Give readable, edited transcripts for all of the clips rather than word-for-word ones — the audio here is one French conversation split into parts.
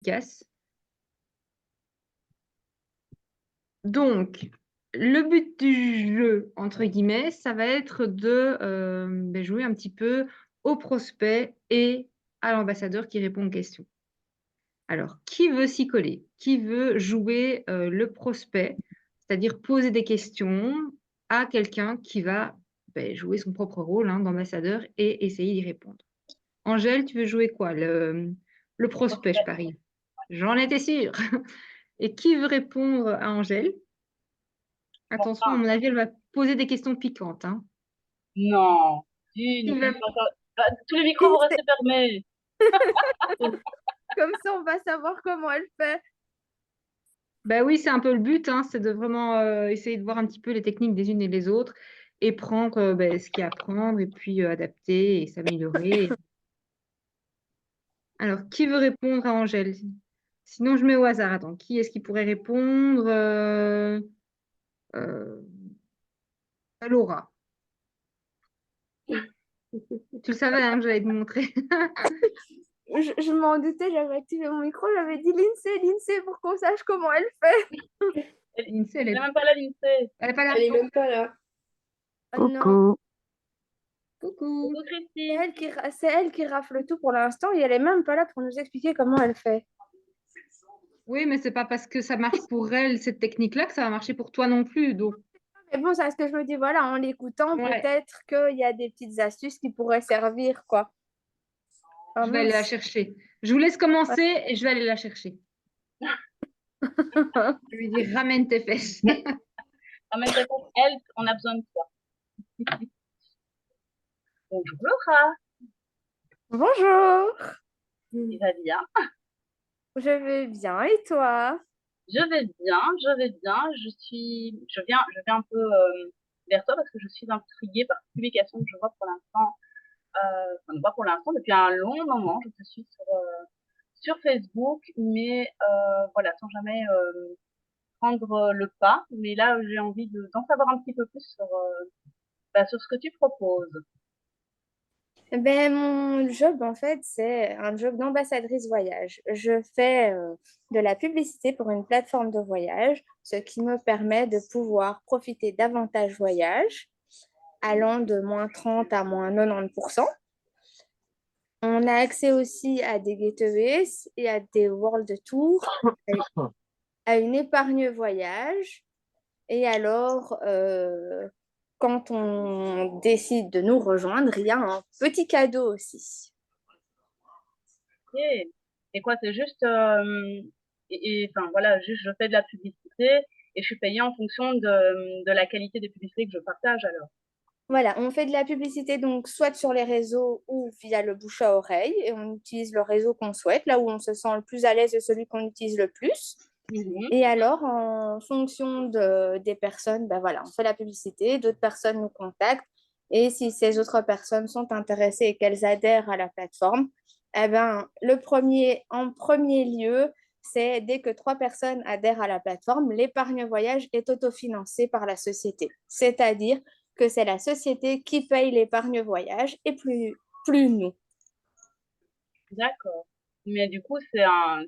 efficace. Donc, le but du jeu, entre guillemets, ça va être de jouer un petit peu au prospect et à l'ambassadeur qui répond aux questions. Alors, qui veut s'y coller? Qui veut jouer le prospect, c'est-à-dire poser des questions à quelqu'un qui va jouer son propre rôle d'ambassadeur et essayer d'y répondre? Angèle, tu veux jouer quoi? Le prospect, je parie. J'en étais sûre. Et qui veut répondre à Angèle? Attention, à Enfin, mon avis, elle va poser des questions piquantes, hein. non. Qui va- Bah, tous les micros vont Lindsay, rester fermés. comme ça, on va savoir comment elle fait. Bah oui, c'est un peu le but, hein, c'est de vraiment essayer de voir un petit peu les techniques des unes et des autres et prendre ce qu'il y a à prendre et puis adapter et s'améliorer. Alors, qui veut répondre à Angèle? Sinon, je mets au hasard. Attends, qui est-ce qui pourrait répondre? Euh, Laura. Tu le savais, hein, que j'allais te montrer. Je m'en doutais, j'avais activé mon micro, j'avais dit Lindsay, pour qu'on sache comment elle fait. Lindsay, Elle est même pas là, l'INSEE. elle est pas là. Elle est même pas là. Oh non, Coucou. Coucou. Coucou Christine. c'est elle qui rafle tout pour l'instant et elle est même pas là pour nous expliquer comment elle fait. Oui, mais c'est pas parce que ça marche pour elle, cette technique-là, que ça va marcher pour toi non plus. Donc, Mais bon, c'est ce que je me dis, voilà, en l'écoutant, ouais, peut-être qu'il y a des petites astuces qui pourraient servir, quoi. Ah je vais aller la mince. chercher. Je vous laisse commencer et je vais aller la chercher. Je lui dis, ramène tes fesses. Ramène ta tête, help, on a besoin de toi. Bonjour Laura. Bonjour, Tu vas bien? je vais bien et toi? Je vais bien, je vais bien. Je viens un peu vers toi parce que je suis intriguée par cette publication que je vois pour l'instant, enfin, pas pour l'instant, depuis un long moment. Je te suis sur Facebook, mais voilà, sans jamais prendre le pas. Mais là, j'ai envie d'en savoir un petit peu plus sur ce que tu proposes. Ben, mon job, en fait, c'est un job d'ambassadrice voyage. Je fais de la publicité pour une plateforme de voyage, ce qui me permet de pouvoir profiter davantage voyage, allant de -30 à -90%. On a accès aussi à des gateways et à des world tours, à une épargne voyage. Et alors, quand on décide de nous rejoindre, il y a un petit cadeau aussi. Ok. Et quoi, c'est juste, enfin voilà, juste je fais de la publicité et je suis payée en fonction de la qualité des publicités que je partage alors. Voilà, on fait de la publicité donc soit sur les réseaux ou via le bouche à oreille et on utilise le réseau qu'on souhaite, là où on se sent le plus à l'aise et celui qu'on utilise le plus. Mhm. Et alors, en fonction des personnes, ben voilà, on fait la publicité, d'autres personnes nous contactent et si ces autres personnes sont intéressées et qu'elles adhèrent à la plateforme, eh ben, en premier lieu, c'est dès que 3 personnes adhèrent à la plateforme, l'épargne voyage est autofinancée par la société. C'est-à-dire que c'est la société qui paye l'épargne voyage et plus nous. D'accord. Mais du coup, c'est un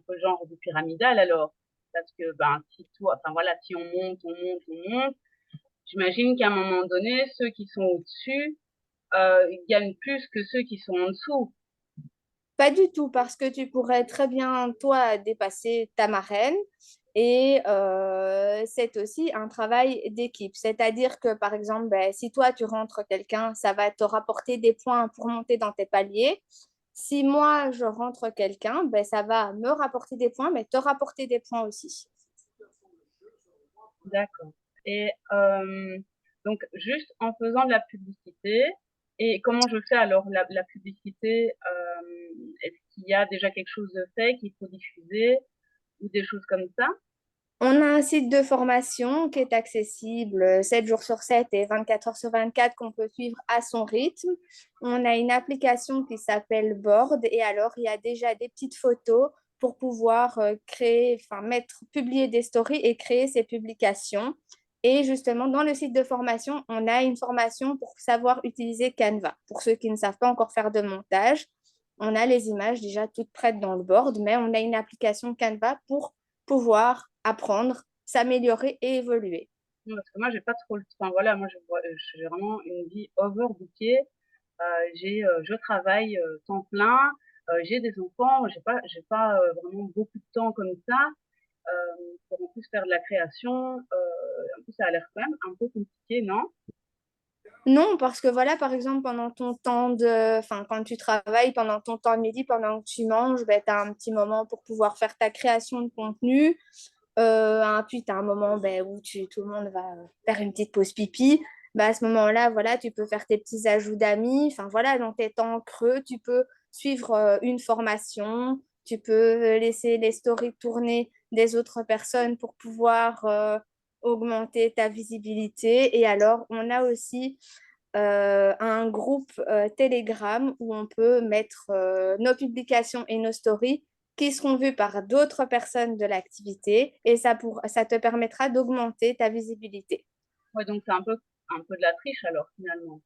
peu genre du pyramidal alors. Parce que, ben, si toi, enfin voilà, si on monte, j'imagine qu'à un moment donné, ceux qui sont au-dessus, gagnent plus que ceux qui sont en dessous. Pas du tout, parce que tu pourrais très bien, toi, dépasser ta marraine. Et c'est aussi un travail d'équipe. C'est-à-dire que, par exemple, ben, si toi, tu rentres quelqu'un, ça va te rapporter des points pour monter dans tes paliers. Si moi, je rentre quelqu'un, ben, ça va me rapporter des points, mais te rapporter des points aussi. D'accord. Et donc, juste en faisant de la publicité, et comment je fais alors la publicité, est-ce qu'il y a déjà quelque chose de fait qu'il faut diffuser ou des choses comme ça? On a un site de formation qui est accessible 7 jours sur 7 et 24 heures sur 24 qu'on peut suivre à son rythme. On a une application qui s'appelle Board et alors il y a déjà des petites photos pour pouvoir créer, enfin publier des stories et créer ces publications. Et justement, dans le site de formation, on a une formation pour savoir utiliser Canva. Pour ceux qui ne savent pas encore faire de montage, on a les images déjà toutes prêtes dans le board, mais on a une application Canva pour pouvoir apprendre, s'améliorer et évoluer. Non, parce que moi, j'ai pas trop le temps. Enfin, voilà, moi, j'ai vraiment une vie overbookée. Je travaille temps plein. J'ai des enfants. J'ai pas vraiment beaucoup de temps comme ça pour en plus faire de la création. En plus, ça a l'air quand même un peu compliqué, non? Non, parce que voilà, par exemple, pendant ton temps enfin, quand tu travailles, pendant ton temps de midi, pendant que tu manges, ben, tu as un petit moment pour pouvoir faire ta création de contenu. Puis, tu as un moment ben, où tout le monde va faire une petite pause pipi. Ben, à ce moment-là, voilà, tu peux faire tes petits ajouts d'amis. Enfin, voilà, dans tes temps creux, tu peux suivre une formation. Tu peux laisser les stories tourner des autres personnes pour pouvoir augmenter ta visibilité. Et alors, on a aussi un groupe Telegram où on peut mettre nos publications et nos stories qui seront vues par d'autres personnes de l'activité et ça te permettra d'augmenter ta visibilité. Ouais, donc c'est un peu de la triche alors finalement.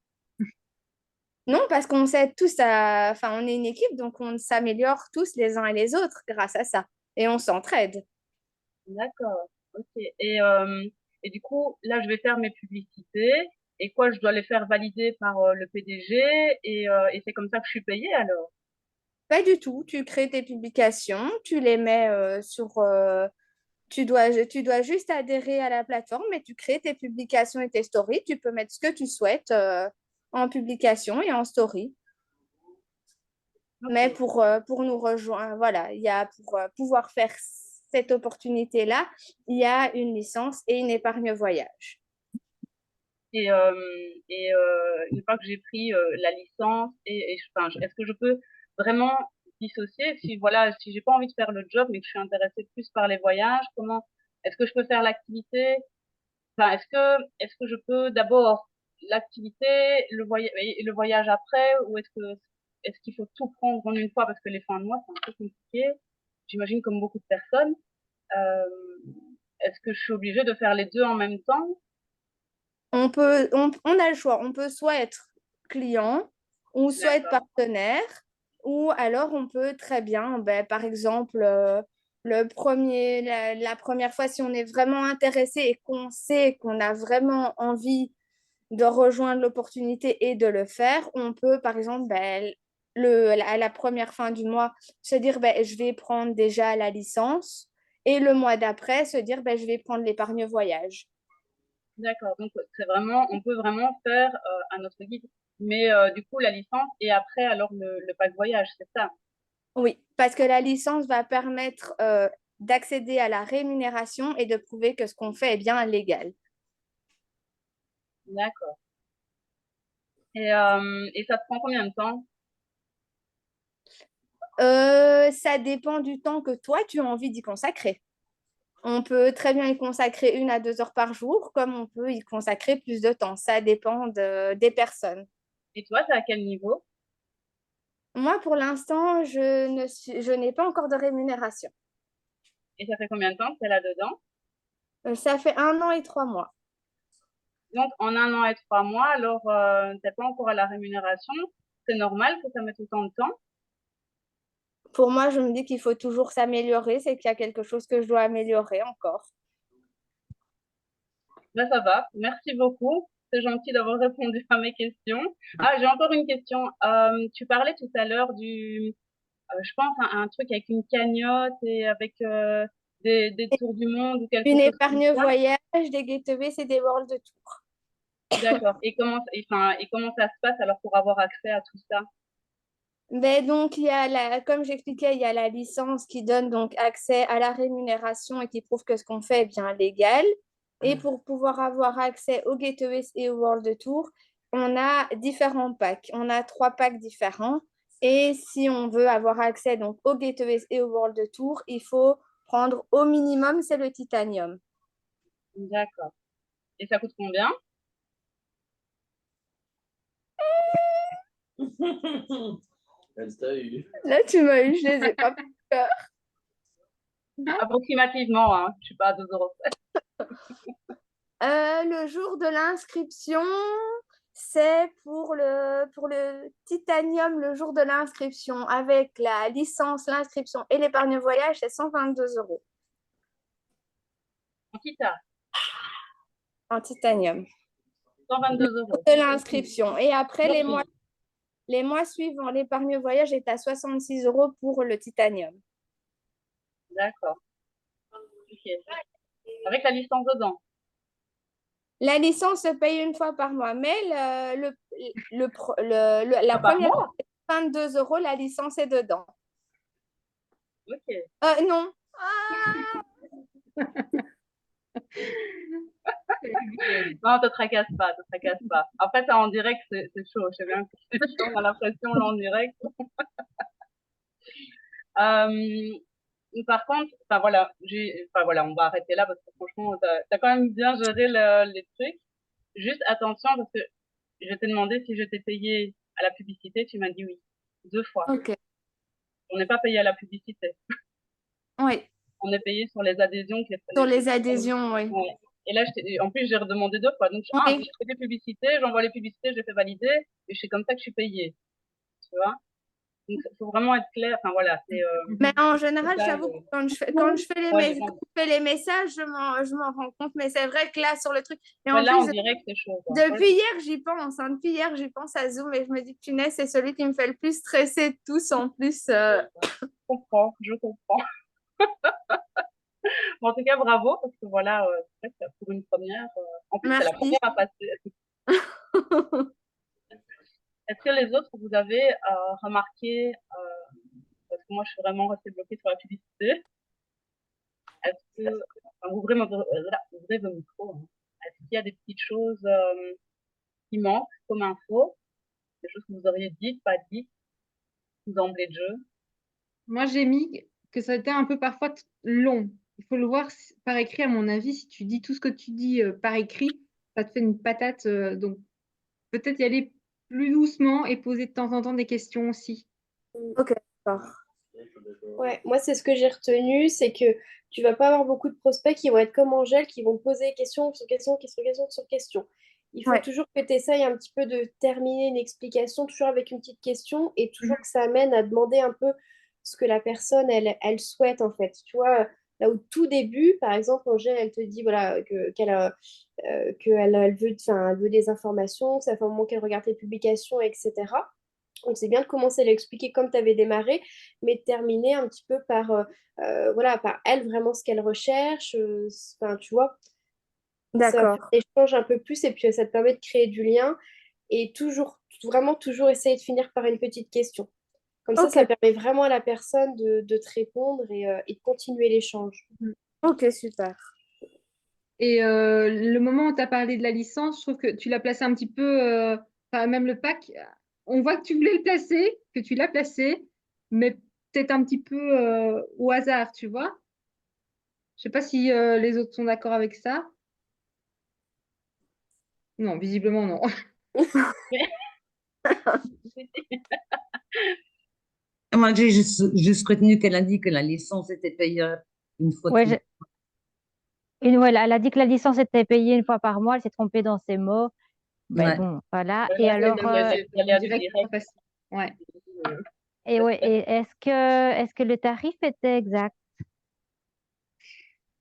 Non, parce qu'on s'aide tous enfin, on est une équipe, donc on s'améliore tous les uns et les autres grâce à ça. Et on s'entraide. D'accord. Ok. Et du coup, là, je vais faire mes publicités. Et quoi, je dois les faire valider par le PDG et c'est comme ça que je suis payée alors. Pas du tout. Tu crées tes publications, tu les mets tu dois juste adhérer à la plateforme et tu crées tes publications et tes stories. Tu peux mettre ce que tu souhaites en publication et en story. Mais Ok. pour nous rejoindre, voilà, il y a pour pouvoir faire cette opportunité-là, il y a une licence et une épargne voyage. Et, une fois que j'ai pris la licence enfin, est-ce que je peux vraiment dissocier si voilà, si j'ai pas envie de faire le job mais que je suis intéressée plus par les voyages, comment est-ce que je peux faire l'activité? Enfin, est-ce que je peux d'abord l'activité, le voyage après, ou est-ce qu'il faut tout prendre en une fois parce que les fins de mois c'est un peu compliqué, j'imagine comme beaucoup de personnes. Euh, Est-ce que je suis obligée de faire les deux en même temps? On a le choix. On peut soit être client ou soit être D'accord. partenaire, ou alors on peut très bien, ben, par exemple, la première fois, si on est vraiment intéressé et qu'on sait qu'on a vraiment envie de rejoindre l'opportunité et de le faire, on peut, par exemple, ben, à la première fin du mois, se dire, ben, je vais prendre déjà la licence et le mois d'après, se dire, ben, je vais prendre l'épargne voyage. D'accord, donc on peut vraiment faire à notre guide, mais du coup la licence et après alors le pack voyage, c'est ça? Oui, parce que la licence va permettre d'accéder à la rémunération et de prouver que ce qu'on fait est bien légal. D'accord. Et ça te prend combien de temps? Ça dépend du temps que toi, tu as envie d'y consacrer. On peut très bien y consacrer 1 à 2 heures par jour, comme on peut y consacrer plus de temps. Ça dépend des personnes. Et toi, t'es à quel niveau? Moi, pour l'instant, je n'ai pas encore de rémunération. Et ça fait combien de temps que t'es là-dedans? Ça fait 1 an et 3 mois. Donc en 1 an et 3 mois, alors t'es pas encore à la rémunération. C'est normal que ça mette autant de temps? Pour moi, je me dis qu'il faut toujours s'améliorer, c'est qu'il y a quelque chose que je dois améliorer encore. Ben ça va, merci beaucoup. C'est gentil d'avoir répondu à mes questions. Ah, j'ai encore une question. Tu parlais tout à l'heure je pense, un truc avec une cagnotte et avec des tours du monde ou quelque Une chose comme épargne ça. voyage, des gateways, c'est des world tour. D'accord. Et comment ça se passe alors pour avoir accès à tout ça? Mais donc, comme j'expliquais, il y a la licence qui donne donc accès à la rémunération et qui prouve que ce qu'on fait est bien légal. Et pour pouvoir avoir accès aux gateways et au world tour, on a différents packs. On a 3 packs différents. Et si on veut avoir accès donc aux gateways et au world tour, il faut prendre au minimum, c'est le titanium. D'accord. Et ça coûte combien? Elle t'a eu. Là, tu m'as eu, je les ai pas peur. Approximativement, hein. Je suis pas à 2 euros près. Le jour de l'inscription, c'est pour le titanium le jour de l'inscription. Avec la licence, l'inscription et l'épargne voyage, c'est 122 euros En titane, en titanium 122 euros. de l'inscription. Et après, Ok, les mois suivants, l'épargne voyage est à 66 euros pour le titanium. d'accord. Ok. Avec la licence dedans. La licence se paye une fois par mois, mais la Pas par première mois. c'est 22 euros, la licence est dedans. Ok. Non. Non, te tracasse pas, te tracasse pas. Après, ça en direct, c'est chaud. Je sais bien que c'est chaud, on a l'impression là en direct. Par contre, enfin voilà, on va arrêter là parce que franchement, t'as quand même bien géré les trucs. Juste attention parce que je t'ai demandé si je t'ai payé à la publicité, tu m'as dit oui. 2 fois. Ok. On n'est pas payé à la publicité. Oui, On est payé sur les adhésions qui sur prenaient. les adhésions, oui. Ouais. Et là, en plus, j'ai redemandé 2 fois. Donc, Oui. je fais des publicités, j'envoie les publicités, je les fais valider, et c'est comme ça que je suis payée. Tu vois? Donc, il faut vraiment être clair. Enfin, voilà, Mais en c'est général, ça. j'avoue que quand je fais Ouais, quand je fais les messages, je m'en rends compte. Mais c'est vrai que là, sur le truc. Et en là, en plus, direct, c'est chaud, quoi. Ouais, depuis hier, j'y pense. Depuis hier, j'y pense à Zoom et je me dis que punaise, c'est celui qui me fait le plus stresser de tous en plus. je comprends, je comprends. Bon, en tout cas, bravo, parce que voilà, c'est vrai que pour une première, en plus, c'est la Merci. première à passer. Est-ce que les autres, vous avez remarqué, parce que moi, je suis vraiment restée bloquée sur la publicité, est-ce que, enfin, ouvrez vos micros, hein. Est-ce qu'il y a des petites choses qui manquent comme info, des choses que vous auriez dites, pas dites, d'emblée de jeu? Moi, j'ai mis que ça a été un peu parfois long. Il faut le voir par écrit, à mon avis. Si tu dis tout ce que tu dis par écrit, ça te fait une patate. Donc, peut-être y aller plus doucement et poser de temps en temps des questions aussi. Ok, d'accord. Ouais, moi, c'est ce que j'ai retenu, c'est que tu vas pas avoir beaucoup de prospects qui vont être comme Angèle, qui vont te poser question sur question, question, question sur question. Il faut Ouais, toujours que tu essayes un petit peu de terminer une explication, toujours avec une petite question, et toujours que ça amène à demander un peu ce que la personne, elle souhaite, en fait. Tu vois, là au tout début, par exemple, Angèle, elle te dit, voilà, elle veut, enfin, elle veut des informations, ça fait un moment qu'elle regarde tes publications, etc. Donc, c'est bien de commencer à l'expliquer comme tu avais démarré, mais de terminer un petit peu voilà, par elle, vraiment ce qu'elle recherche. Enfin, tu vois, ça fait d'accord. un échange un peu plus et puis ça te permet de créer du lien et vraiment toujours essayer de finir par une petite question. Comme Ok, ça permet vraiment à la personne de te répondre et de continuer l'échange. ok, super. Et le moment où tu as parlé de la licence, je trouve que tu l'as placé un petit peu, enfin, même le pack, on voit que tu voulais le placer, que tu l'as placé, mais peut-être un petit peu au hasard, tu vois. Je sais pas si les autres sont d'accord avec ça. Non, visiblement non. Moi, j'ai juste retenu qu'elle a dit que la licence était payée une fois Ouais, tous. elle a dit que la licence était payée une fois par mois, elle s'est trompée dans ses mots. Mais Ouais. bon, voilà. Et Là, c'est alors, les aléas du Direct, pas direct. facile. Ouais. et est-ce que le tarif était exact?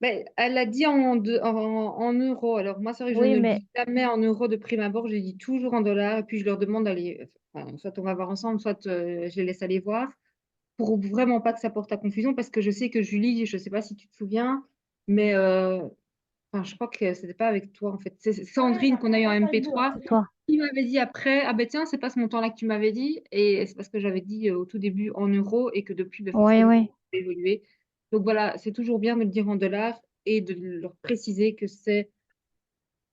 Ben, elle a dit en euros. Alors moi, c'est vrai que je Oui, ne le mais dis jamais en euros de prime abord, je le dis toujours en dollars. Et puis je leur demande d'aller, enfin, soit on va voir ensemble, soit je les laisse aller voir, pour vraiment pas que ça porte à confusion, parce que je sais que Julie, je ne sais pas si tu te souviens, mais enfin, je crois que c'était pas avec toi en fait. C'est Sandrine qu'on a eu en MP3 c'est toi. qui m'avait dit après, ah ben tiens, c'est pas ce montant-là que tu m'avais dit, et c'est parce que j'avais dit au tout début en euros et que depuis, ben, Oui, forcément, ça oui. a évolué. Donc voilà, c'est toujours bien de le dire en dollars et de leur préciser que c'est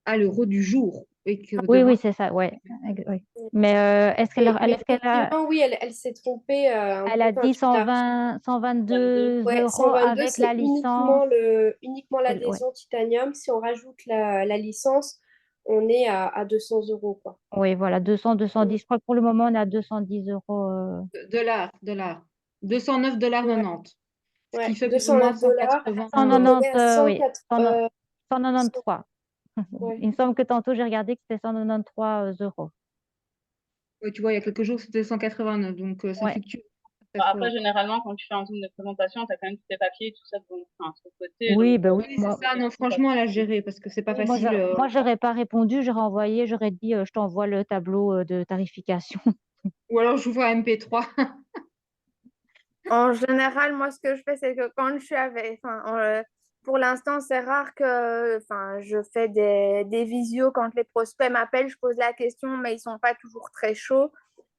à l'euro du jour et que Oui, demain, oui, c'est ça, ouais. Oui. Mais Mais effectivement, oui, elle s'est trompée un elle peu. a Enfin, dit 122 ouais, euros 122, avec la c'est licence. uniquement Ouais. l'adhésion Titanium. Si on rajoute la licence, on est à 200 euros, quoi. Oui, voilà, 210. Je crois que pour le moment, on est à 210 euros. dollars, 209,90 Ouais, $. Ce qui ouais, fait plus ou moins 209 dollars. 180 On est 190, à oui, 104, 193. Ouais. Il me semble que tantôt, j'ai regardé que c'était 193 euros. Ouais, tu vois, il y a quelques jours, c'était 189, donc ça Ouais. fluctue à Bah, chaque après, fois. généralement, quand tu fais un zoom de présentation, tu as quand même tous tes papiers et tout ça enfin, sur le côté. Oui, Donc, ben oui, Oui, c'est moi, ça. Non, franchement, elle a géré parce que c'est pas oui, moi, facile. moi, j'aurais pas répondu, j'aurais envoyé, j'aurais dit, je t'envoie le tableau de tarification. Ou alors, j'ouvre un MP3. En général, moi, ce que je fais, c'est que quand je suis avec, pour l'instant, c'est rare que, je fais des visios quand les prospects m'appellent, je pose la question, mais ils sont pas toujours très chauds.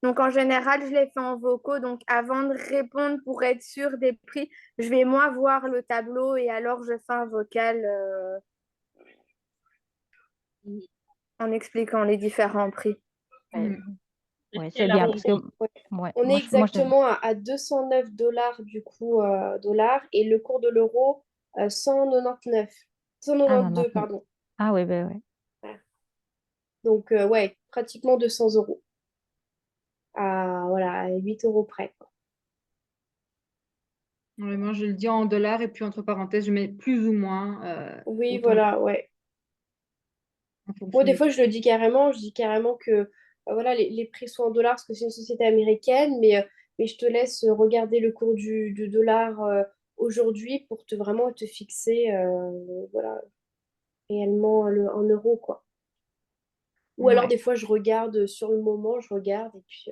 Donc, en général, je les fais en vocaux. Donc, avant de répondre pour être sûr des prix, je vais moi voir le tableau et alors je fais un vocal en expliquant les différents prix. Euh, Mm. ouais, et c'est la bien On, parce que, ouais. ouais, On est moi, exactement à 209 dollars du coup, dollars, et le cours de l'euro, 199. ah non, non, 192, pardon. ah oui, ben ouais. Voilà. Donc, ouais, pratiquement 200 euros. Voilà, à 8 euros près, quoi. Vraiment, je le dis en dollars et puis entre parenthèses, je mets plus ou moins Oui, autant voilà, ouais. en Moi, fonction des des fois, prix. je dis carrément que voilà, les prix sont en dollars parce que c'est une société américaine, mais je te laisse regarder le cours du dollar aujourd'hui pour vraiment te fixer voilà, réellement en euros, quoi. Ou alors, Ouais. des fois, je regarde sur le moment, je regarde et puis.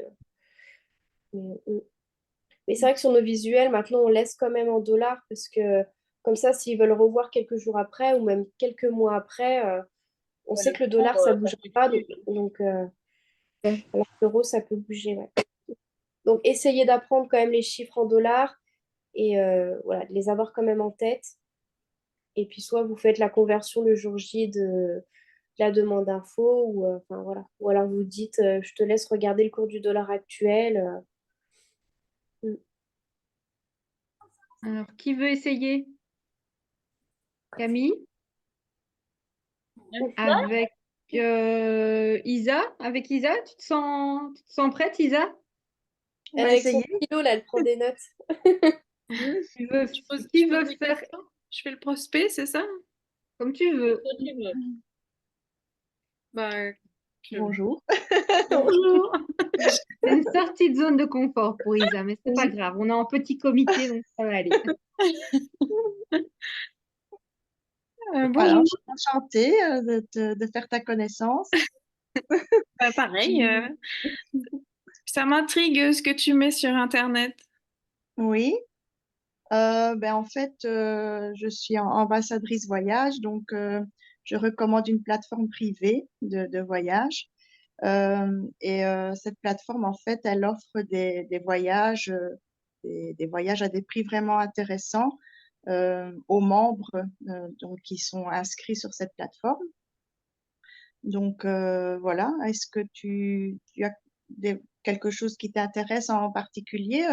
Mais c'est vrai que sur nos visuels, maintenant, on laisse quand même en dollars parce que comme ça, s'ils veulent revoir quelques jours après ou même quelques mois après, on ouais, sait le que le cours, dollar, ça ne ça bougera pas. fluctue. Donc, alors que l'euro, ça peut bouger. Ouais. Donc, essayez d'apprendre quand même les chiffres en dollars et voilà, de les avoir quand même en tête. Et puis, soit vous faites la conversion le jour J de la demande d'info, ou, enfin, voilà. Ou alors vous dites, je te laisse regarder le cours du dollar actuel. Mm. Alors, qui veut essayer? Camille? Avec Isa? Avec Isa? Tu te sens prête, Isa? On va Avec son essayer. stylo, là, elle prend des notes. Tu veux, Je qui pose veut des faire questions. Je fais le prospect, c'est ça? comme tu veux? Toi, tu veux. Bah, je- Bonjour. Bonjour. C'est une sortie de zone de confort pour Isa, mais c'est pas grave. On est en petit comité, donc ça va aller. Voilà, Bonjour. enchantée de faire ta connaissance. Pareil, ça m'intrigue ce que tu mets sur Internet. Oui, en fait, je suis ambassadrice voyage, donc je recommande une plateforme privée de voyage. Cette plateforme, en fait, elle offre des voyages, des voyages à des prix vraiment intéressants aux membres donc, qui sont inscrits sur cette plateforme. Donc voilà, est-ce que tu as quelque chose qui t'intéresse en particulier?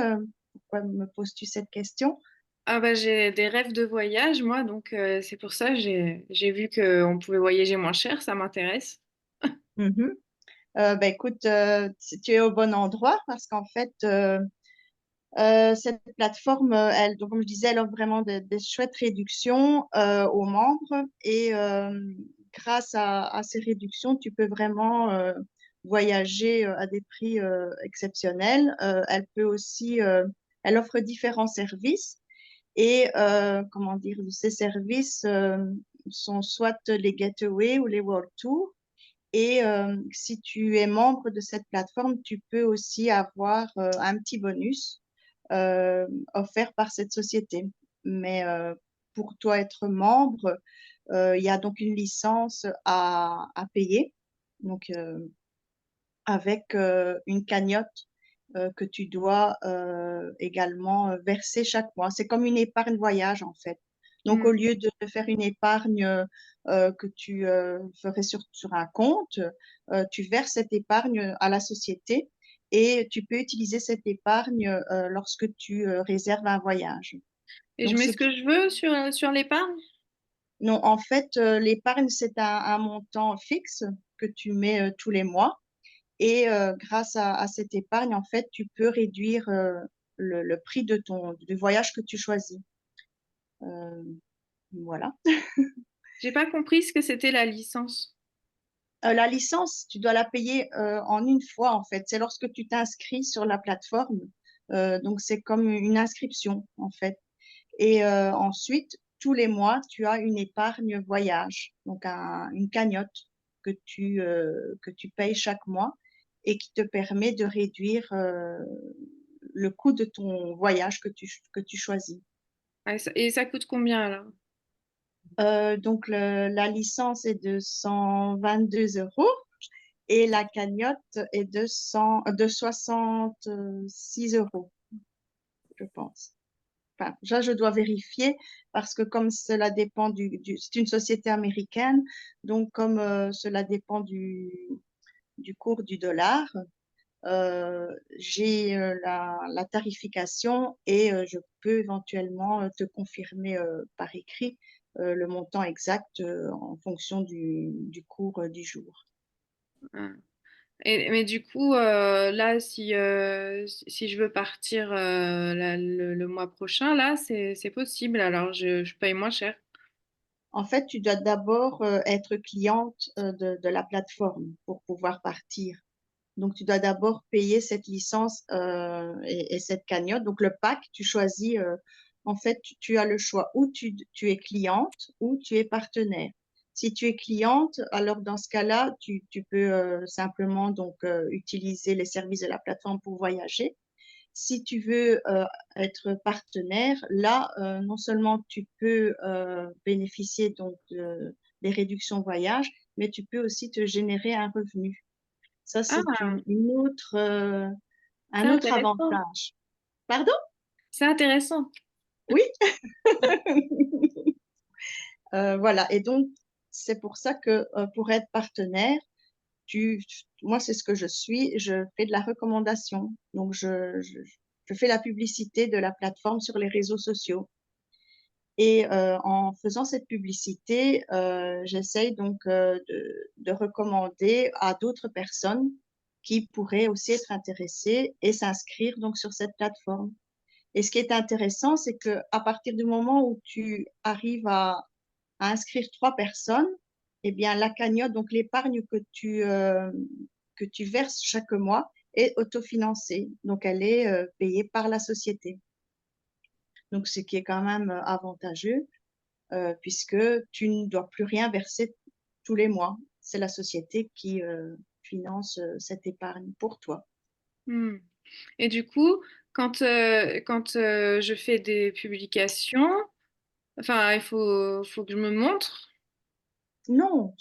Pourquoi me poses-tu cette question? Ah bah j'ai des rêves de voyage moi donc c'est pour ça j'ai vu qu'on pouvait voyager moins cher, ça m'intéresse. Mhm. Écoute, tu es au bon endroit parce qu'en fait, cette plateforme, elle, donc, comme je disais, elle offre vraiment des chouettes réductions aux membres et grâce à ces réductions, tu peux vraiment voyager à des prix exceptionnels. Elle peut aussi, elle offre différents services et comment dire, ces services sont soit les Getaways ou les World Tours. Et si tu es membre de cette plateforme, tu peux aussi avoir un petit bonus euh, offert par cette société. Mais pour toi être membre, il y a donc une licence à payer, donc avec une cagnotte que tu dois également verser chaque mois. C'est comme une épargne voyage en fait. Donc, au Mm. lieu de faire une épargne que tu ferais sur un compte, tu verses cette épargne à la société et tu peux utiliser cette épargne lorsque tu réserves un voyage. Et je Donc, mets ce ce que qui... je veux sur l'épargne? Non, en fait, l'épargne, c'est un montant fixe que tu mets tous les mois. Et grâce à cette épargne, en fait, tu peux réduire le prix du voyage que tu choisis. Euh, voilà. J'ai pas compris ce que c'était la licence. La licence, tu dois la payer en une fois, en fait. C'est lorsque tu t'inscris sur la plateforme. Donc, c'est comme une inscription, en fait. Et ensuite, tous les mois, tu as une épargne voyage, donc une cagnotte que tu payes chaque mois et qui te permet de réduire le coût de ton voyage que tu choisis. Ah, et ça coûte combien alors? Donc, la licence est de 122 euros et la cagnotte est de 66 euros, je pense. Enfin, ça, je dois vérifier parce que comme cela dépend c'est une société américaine, donc comme cela dépend du cours du dollar, j'ai la tarification et je peux éventuellement te confirmer par écrit le montant exact en fonction du cours du jour. Ah. Mais du coup, là, si je veux partir le mois prochain, là, c'est possible. Alors, je paye moins cher. En fait, tu dois d'abord être cliente de la plateforme pour pouvoir partir. Donc, tu dois d'abord payer cette licence et cette cagnotte. Donc, le pack, tu choisis, en fait, tu as le choix ou tu es cliente ou tu es partenaire. Si tu es cliente, alors dans ce cas-là, tu peux simplement donc utiliser les services de la plateforme pour voyager. Si tu veux être partenaire, là, non seulement tu peux bénéficier donc des réductions voyage, mais tu peux aussi te générer un revenu. Ça, c'est Ah, c'est un autre intéressant. avantage. Pardon? C'est intéressant. Oui. Voilà. Et donc, c'est pour ça que pour être partenaire, moi, c'est ce que je suis. Je fais de la recommandation. Donc, je fais la publicité de la plateforme sur les réseaux sociaux. Et en faisant cette publicité, j'essaye donc de recommander à d'autres personnes qui pourraient aussi être intéressées et s'inscrire donc sur cette plateforme. Et ce qui est intéressant, c'est que à partir du moment où tu arrives à inscrire 3 personnes, eh bien la cagnotte, donc l'épargne que tu verses chaque mois, est autofinancée. Donc elle est payée par la société. Donc ce qui est quand même avantageux puisque tu ne dois plus rien verser tous les mois. C'est la société qui finance cette épargne pour toi. Hmm. Et du coup, quand je fais des publications, enfin, faut que je me montre. Non,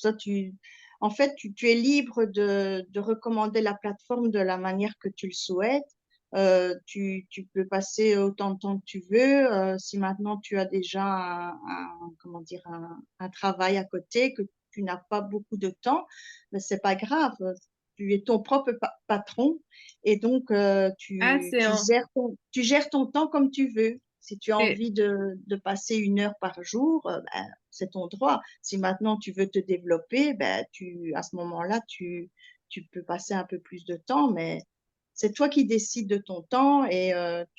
en fait, tu es libre de recommander la plateforme de la manière que tu le souhaites. Tu peux passer autant de temps que tu veux. Si maintenant tu as déjà comment dire, un travail à côté, que tu n'as pas beaucoup de temps, ben, c'est pas grave. Tu es ton propre patron et donc Ah, tu gères ton temps comme tu veux. Si tu as c'est- envie de passer 1 heure par jour, ben, c'est ton droit. Si maintenant tu veux te développer, ben, à ce moment-là, tu peux passer un peu plus de temps, mais c'est toi qui décides de ton temps et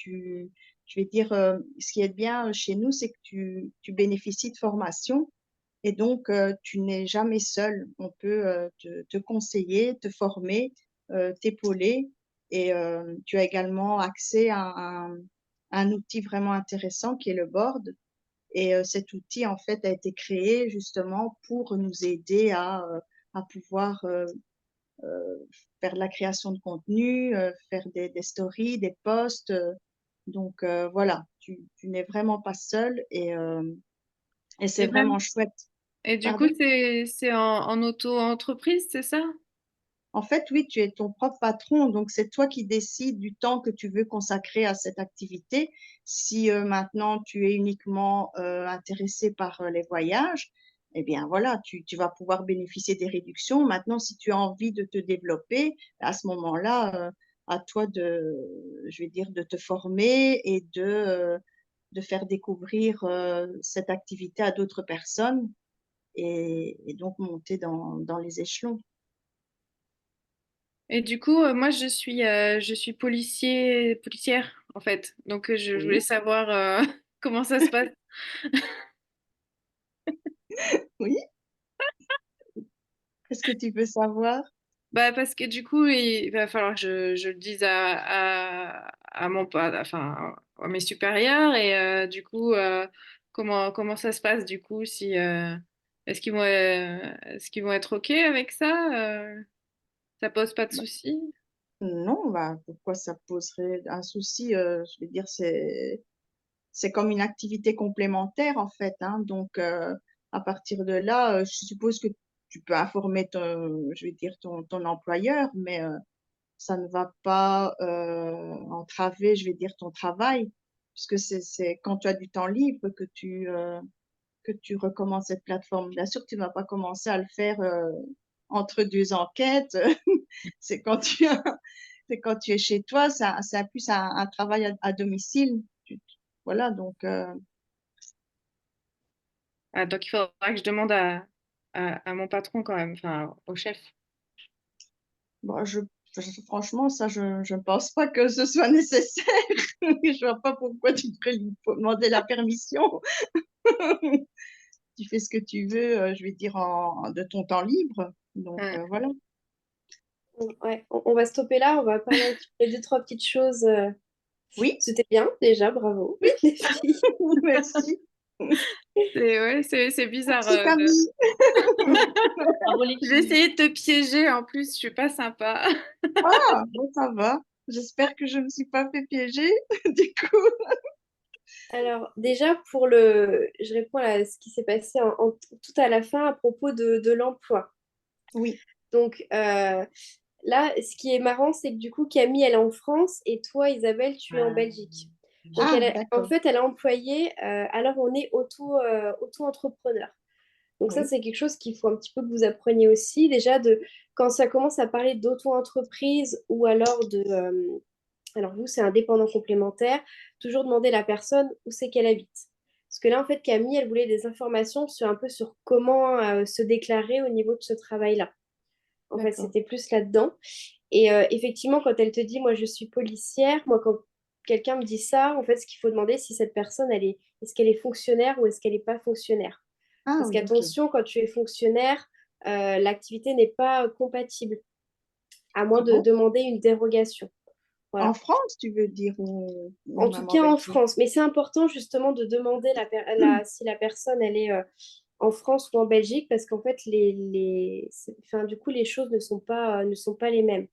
je vais dire, ce qui est bien chez nous, c'est que tu bénéficies de formation et donc tu n'es jamais seul. On peut te conseiller, te former, t'épauler et tu as également accès à un outil vraiment intéressant qui est le board et cet outil, en fait, a été créé justement pour nous aider à pouvoir faire de la création de contenu, faire des stories, des posts. Donc voilà, tu n'es vraiment pas seul et c'est et vraiment même, chouette. et du coup, Pardon? c'est en auto-entreprise, c'est ça? En fait, oui, tu es ton propre patron, donc c'est toi qui décides du temps que tu veux consacrer à cette activité. Si maintenant tu es uniquement intéressé par les voyages, eh bien voilà, tu vas pouvoir bénéficier des réductions. Maintenant, si tu as envie de te développer, à ce moment-là, à toi je vais dire, de te former et de faire découvrir cette activité à d'autres personnes et donc monter dans les échelons. Et du coup, moi, je suis policière, en fait. Donc, je voulais Oui. savoir comment ça se passe. Oui, qu'est-ce que tu veux savoir? Bah, parce que du coup, il va falloir que je le dise à enfin, à mes supérieurs. Et du coup, comment ça se passe du coup si, est-ce qu'ils vont être OK avec ça? Ça pose pas de Bah, soucis? non, bah, pourquoi ça poserait un souci? Je veux dire, c'est comme une activité complémentaire en fait, hein. Donc, à partir de là, je suppose que tu peux informer je vais dire ton employeur, mais ça ne va pas entraver, je vais dire, ton travail, puisque c'est quand tu as du temps libre que tu recommences cette plateforme. Bien sûr, tu ne vas pas commencer à le faire entre deux enquêtes. C'est quand c'est quand tu es chez toi, c'est plus un travail à domicile. Voilà, donc Ah, donc il faudra que je demande à mon patron quand même, enfin au chef. bon, franchement, ça, je ne pense pas que ce soit nécessaire. Je vois pas pourquoi tu devrais lui demander la permission. Tu fais ce que tu veux, je vais dire, de ton temps libre. Donc, Ouais. voilà. Ouais, on va stopper là, on va parler un petit peu des deux, trois petites choses. Oui, C'était bien, déjà, bravo, les filles. merci. Ouais, c'est bizarre. Merci, Camille. Bravo les J'ai filles. essayé de te piéger en plus, je suis pas sympa. Ah, bon, ça va. J'espère que je ne me suis pas fait piéger, du coup. Alors, déjà, je réponds à ce qui s'est passé tout à la fin à propos de l'emploi. Oui. Donc, là, ce qui est marrant, c'est que du coup, Camille, elle est en France et toi, Isabelle, tu es en Belgique. Donc, Ah, en d'accord. fait, elle a employé, alors on est auto-entrepreneur. Donc ça, Oui. c'est quelque chose qu'il faut un petit peu que vous appreniez aussi. Déjà, quand ça commence à parler d'auto-entreprise ou alors alors vous, c'est indépendant complémentaire, toujours demander à la personne où c'est qu'elle habite. Parce que là, en fait, Camille, elle voulait des informations un peu sur comment se déclarer au niveau de ce travail-là. En fait, D'accord. c'était plus là-dedans. Et effectivement, quand elle te dit, moi, je suis policière, moi, quand quelqu'un me dit ça, en fait, ce qu'il faut demander, si cette personne, est-ce qu'elle est fonctionnaire ou est-ce qu'elle n'est pas fonctionnaire? Ah, Parce oui, ok. qu'attention, quand tu es fonctionnaire, l'activité n'est pas compatible, à moins Ah de bon? demander une dérogation. En Voilà. France, tu veux dire, ou En tout même en cas en Belgique? France. Mais c'est important justement de demander si la personne elle est en France ou en Belgique parce qu'en fait enfin, du coup les choses ne sont pas les mêmes.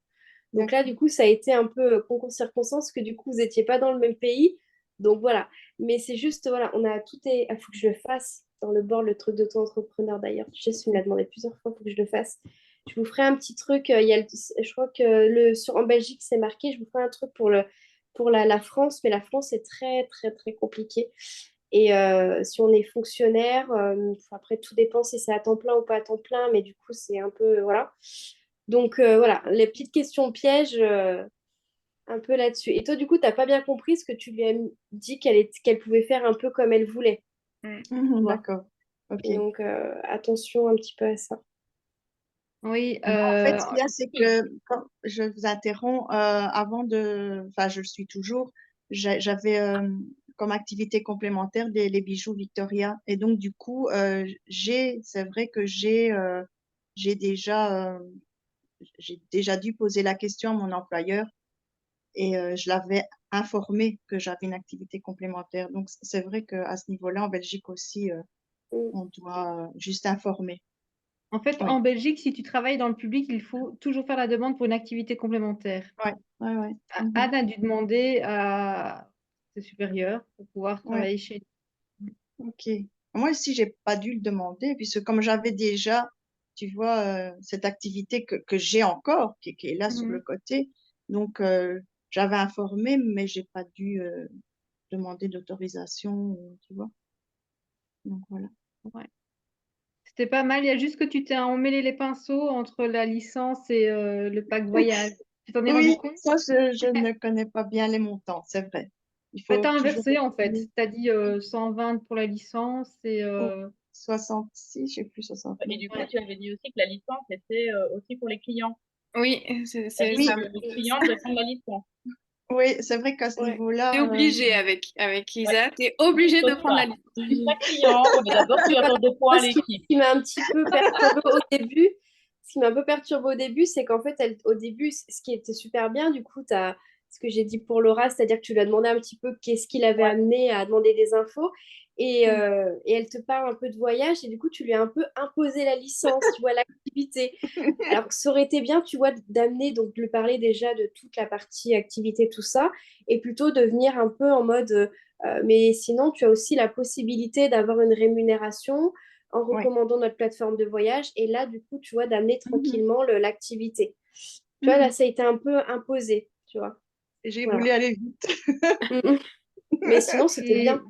Donc là du D'accord. coup ça a été un peu concours circonstance que du coup vous n'étiez pas dans le même pays. Donc voilà. Mais c'est juste voilà on a tout est. Il faut que je le fasse dans le bord le truc d'auto-entrepreneur d'ailleurs. Tu sais, tu me l'as demandé plusieurs fois, il faut que je le fasse. Je vous ferai un petit truc. Il y a je crois que en Belgique c'est marqué. Je vous ferai un truc pour la France, mais la France est très, très, très compliquée. Et si on est fonctionnaire, après, tout dépend si c'est à temps plein ou pas à temps plein, mais du coup, c'est un peu, voilà. Donc, voilà, les petites questions pièges, un peu là-dessus. Et toi, du coup, t'as pas bien compris ce que tu lui as dit qu'elle pouvait faire un peu comme elle voulait, Mm. tu Mhm, vois. d'accord. Ok. Donc, attention un petit peu à ça. Oui, Bon, en fait, ce qu'il y a, c'est que, quand je vous interromps, enfin, je le suis toujours, j'avais comme activité complémentaire les bijoux Victoria. Et donc, du coup, c'est vrai que j'ai déjà, j'ai déjà dû poser la question à mon employeur et je l'avais informé que j'avais une activité complémentaire. Donc, c'est vrai qu'à ce niveau-là, en Belgique aussi, Mm. on doit juste informer. en fait, Oui, en Belgique, si tu travailles dans le public, il faut toujours faire la demande pour une activité complémentaire. ouais, ouais, ouais. Mhm. Anne a dû demander à ses supérieurs pour pouvoir Ouais. travailler chez nous. Ok. Moi aussi, j'ai pas dû le demander, puisque comme j'avais déjà, tu vois, cette activité que j'ai encore, qui est là sur le Mhm. côté, donc j'avais informé, mais j'ai pas dû demander d'autorisation, tu vois. Donc voilà. Ouais. C'était pas mal. Il y a juste que tu t'es emmêlé les pinceaux entre la licence et le pack voyage. Tu t'en es rendu Oui, compte? ça, je ne connais pas bien les montants, c'est vrai. Il Bah, faut t'as toujours inversé en fait. vérifier. T'as dit 120 pour la licence et Oh, 66, je sais plus, Et 69. du coup, ouais. tu avais dit aussi que la licence était aussi pour les clients. Oui, C'est-à-dire Oui, que le client devait prendre la licence. Oui, c'est vrai qu'à ce Ouais. niveau-là, T'es obligé avec Ouais, Lisa, t'es obligé de saute prendre la pas. liste. Chaque client, ouais, mais d'abord, tu apportes 2 points à Moi, l'équipe. qui m'a un petit peu perturbée au début, ce qui m'a un peu perturbée au début, c'est qu'en fait, au début, ce qui était super bien, du coup, tu as ce que j'ai dit pour Laura, c'est-à-dire que tu lui as demandé un petit peu qu'est-ce qui l'avait Ouais. amené à demander des infos, et elle te parle un peu de voyage, et du coup, tu lui as un peu imposé la licence, tu vois, l'activité. Alors que ça aurait été bien, tu vois, d'amener, donc de lui parler déjà de toute la partie activité, tout ça, et plutôt de venir un peu en mode, mais sinon, tu as aussi la possibilité d'avoir une rémunération en oui. recommandant notre plateforme de voyage, et là, du coup, tu vois, d'amener Mhm. tranquillement l'activité. Tu vois, là, Mhm. ça a été un peu imposé, tu vois. Et j'ai Voilà. voulu aller vite. Mais sinon, c'était Et, bien.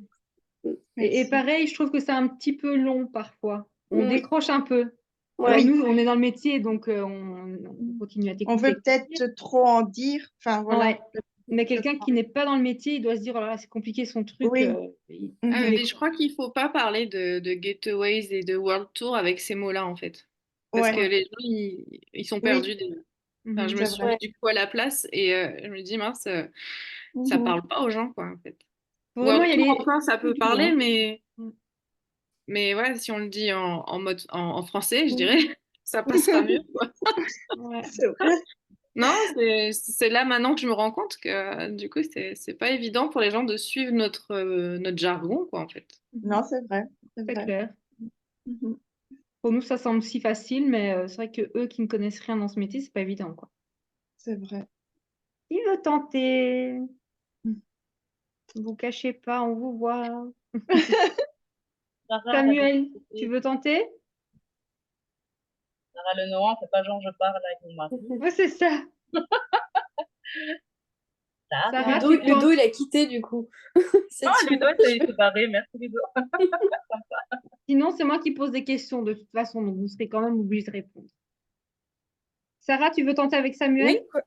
et Merci. pareil, je trouve que c'est un petit peu long parfois. On Mm. décroche un peu. Ouais. Alors Oui. nous, on est dans le métier, donc on continue à On veut t'écouter. peut-être trop en dire. Enfin, voilà. Ouais. Mais quelqu'un qui n'est pas dans le métier, il doit se dire, oh là là, c'est compliqué son truc. Oui. Il Ah, Mhm. mais je crois qu'il faut pas parler de Getaways et de World Tour avec ces mots-là, en fait. Parce que Ouais. les gens, ils sont perdus. Enfin, je me C'est suis vrai. mis du coup à la place et je me dis, mince, ça Mhm. parle pas aux gens, quoi, en fait. faut vraiment World y Tour, aller enfin, ça peut tranquillement, parler, hein. mais ouais, si on le dit en mode en français, je Mm. dirais, ça passera mieux, quoi. Ouais. C'est vrai. Non, c'est là maintenant que je me rends compte que du coup, c'est pas évident pour les gens de suivre notre jargon, quoi, en fait. Non, c'est vrai. C'est C'est vrai. clair. Mhm. Pour nous, ça semble si facile, mais c'est vrai que eux qui ne connaissent rien dans ce métier, c'est pas évident, quoi. C'est vrai. Qui veut tenter? Mhm. Ne vous cachez pas, on vous voit. Sarah, elle avait Samuel, tu posé- veux tenter? Sarah Lenoir, c'est pas genre je parle avec mon mari. Ouais, c'est ça. Sarah, Sarah. tu Ludo, tentes. il a quitté, du coup. C'est Ah, Ludo, c'est barré. Merci, Ludo. Sinon, c'est moi qui pose des questions de toute façon, donc vous serez quand même obligé de répondre. Sarah, tu veux tenter avec Samuel? Oui,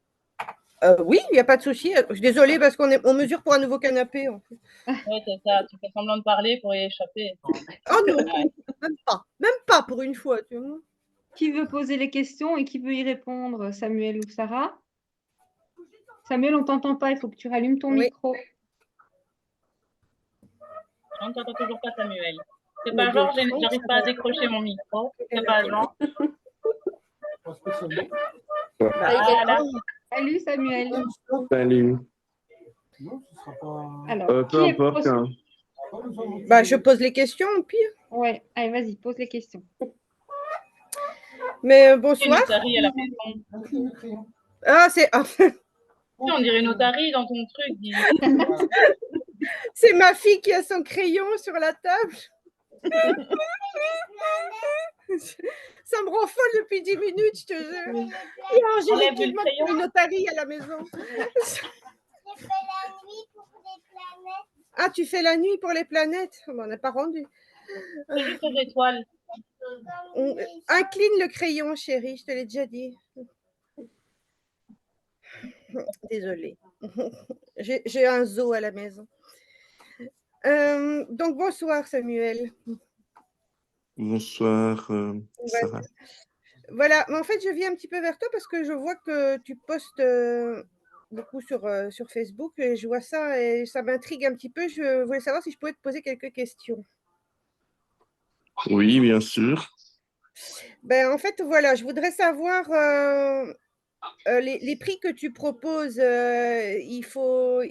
oui, il n'y a pas de souci. Je suis désolée parce on mesure pour un nouveau canapé. En fait. Ouais, c'est ça. Tu fais semblant de parler pour y échapper. Oh non, Ouais. même pas pour une fois. Tu vois. Qui veut poser les questions et qui veut y répondre, Samuel ou Sarah? Samuel, on t'entend pas, il faut que tu rallumes ton Oui. micro. Je ne t'entends toujours pas, Samuel. C'est Mais pas de genre, fond, j'arrive ça pas à va. décrocher mon micro. C'est pas genre. Voilà. Salut Samuel. Salut. Alors, Peu qui est importe. Hein. Bah, je pose les questions au pire. Ouais, allez, vas-y, pose les questions. Mais C'est une bonsoir. otarie à la maison. Ah, c'est On dirait une otarie dans ton truc. Dis. c'est ma fille qui a son crayon sur la table. Ça me rend folle depuis 10 minutes, je te jure. Il y a Angélique Enlève qui le demande crayon. pour une otarie à la maison. Ah, tu fais la nuit pour les planètes? On n'a pas rendu. C'est juste aux étoiles. Incline le crayon, chérie, je te l'ai déjà dit. Désolée. J'ai un zoo à la maison. Donc, bonsoir, Samuel. Bonsoir, Sarah. Voilà, mais en fait, je viens un petit peu vers toi parce que je vois que tu postes beaucoup sur Facebook et je vois ça et ça m'intrigue un petit peu. Je voulais savoir si je pouvais te poser quelques questions. Oui, bien sûr. Ben, en fait, voilà, je voudrais savoir les prix que tu proposes. Il faut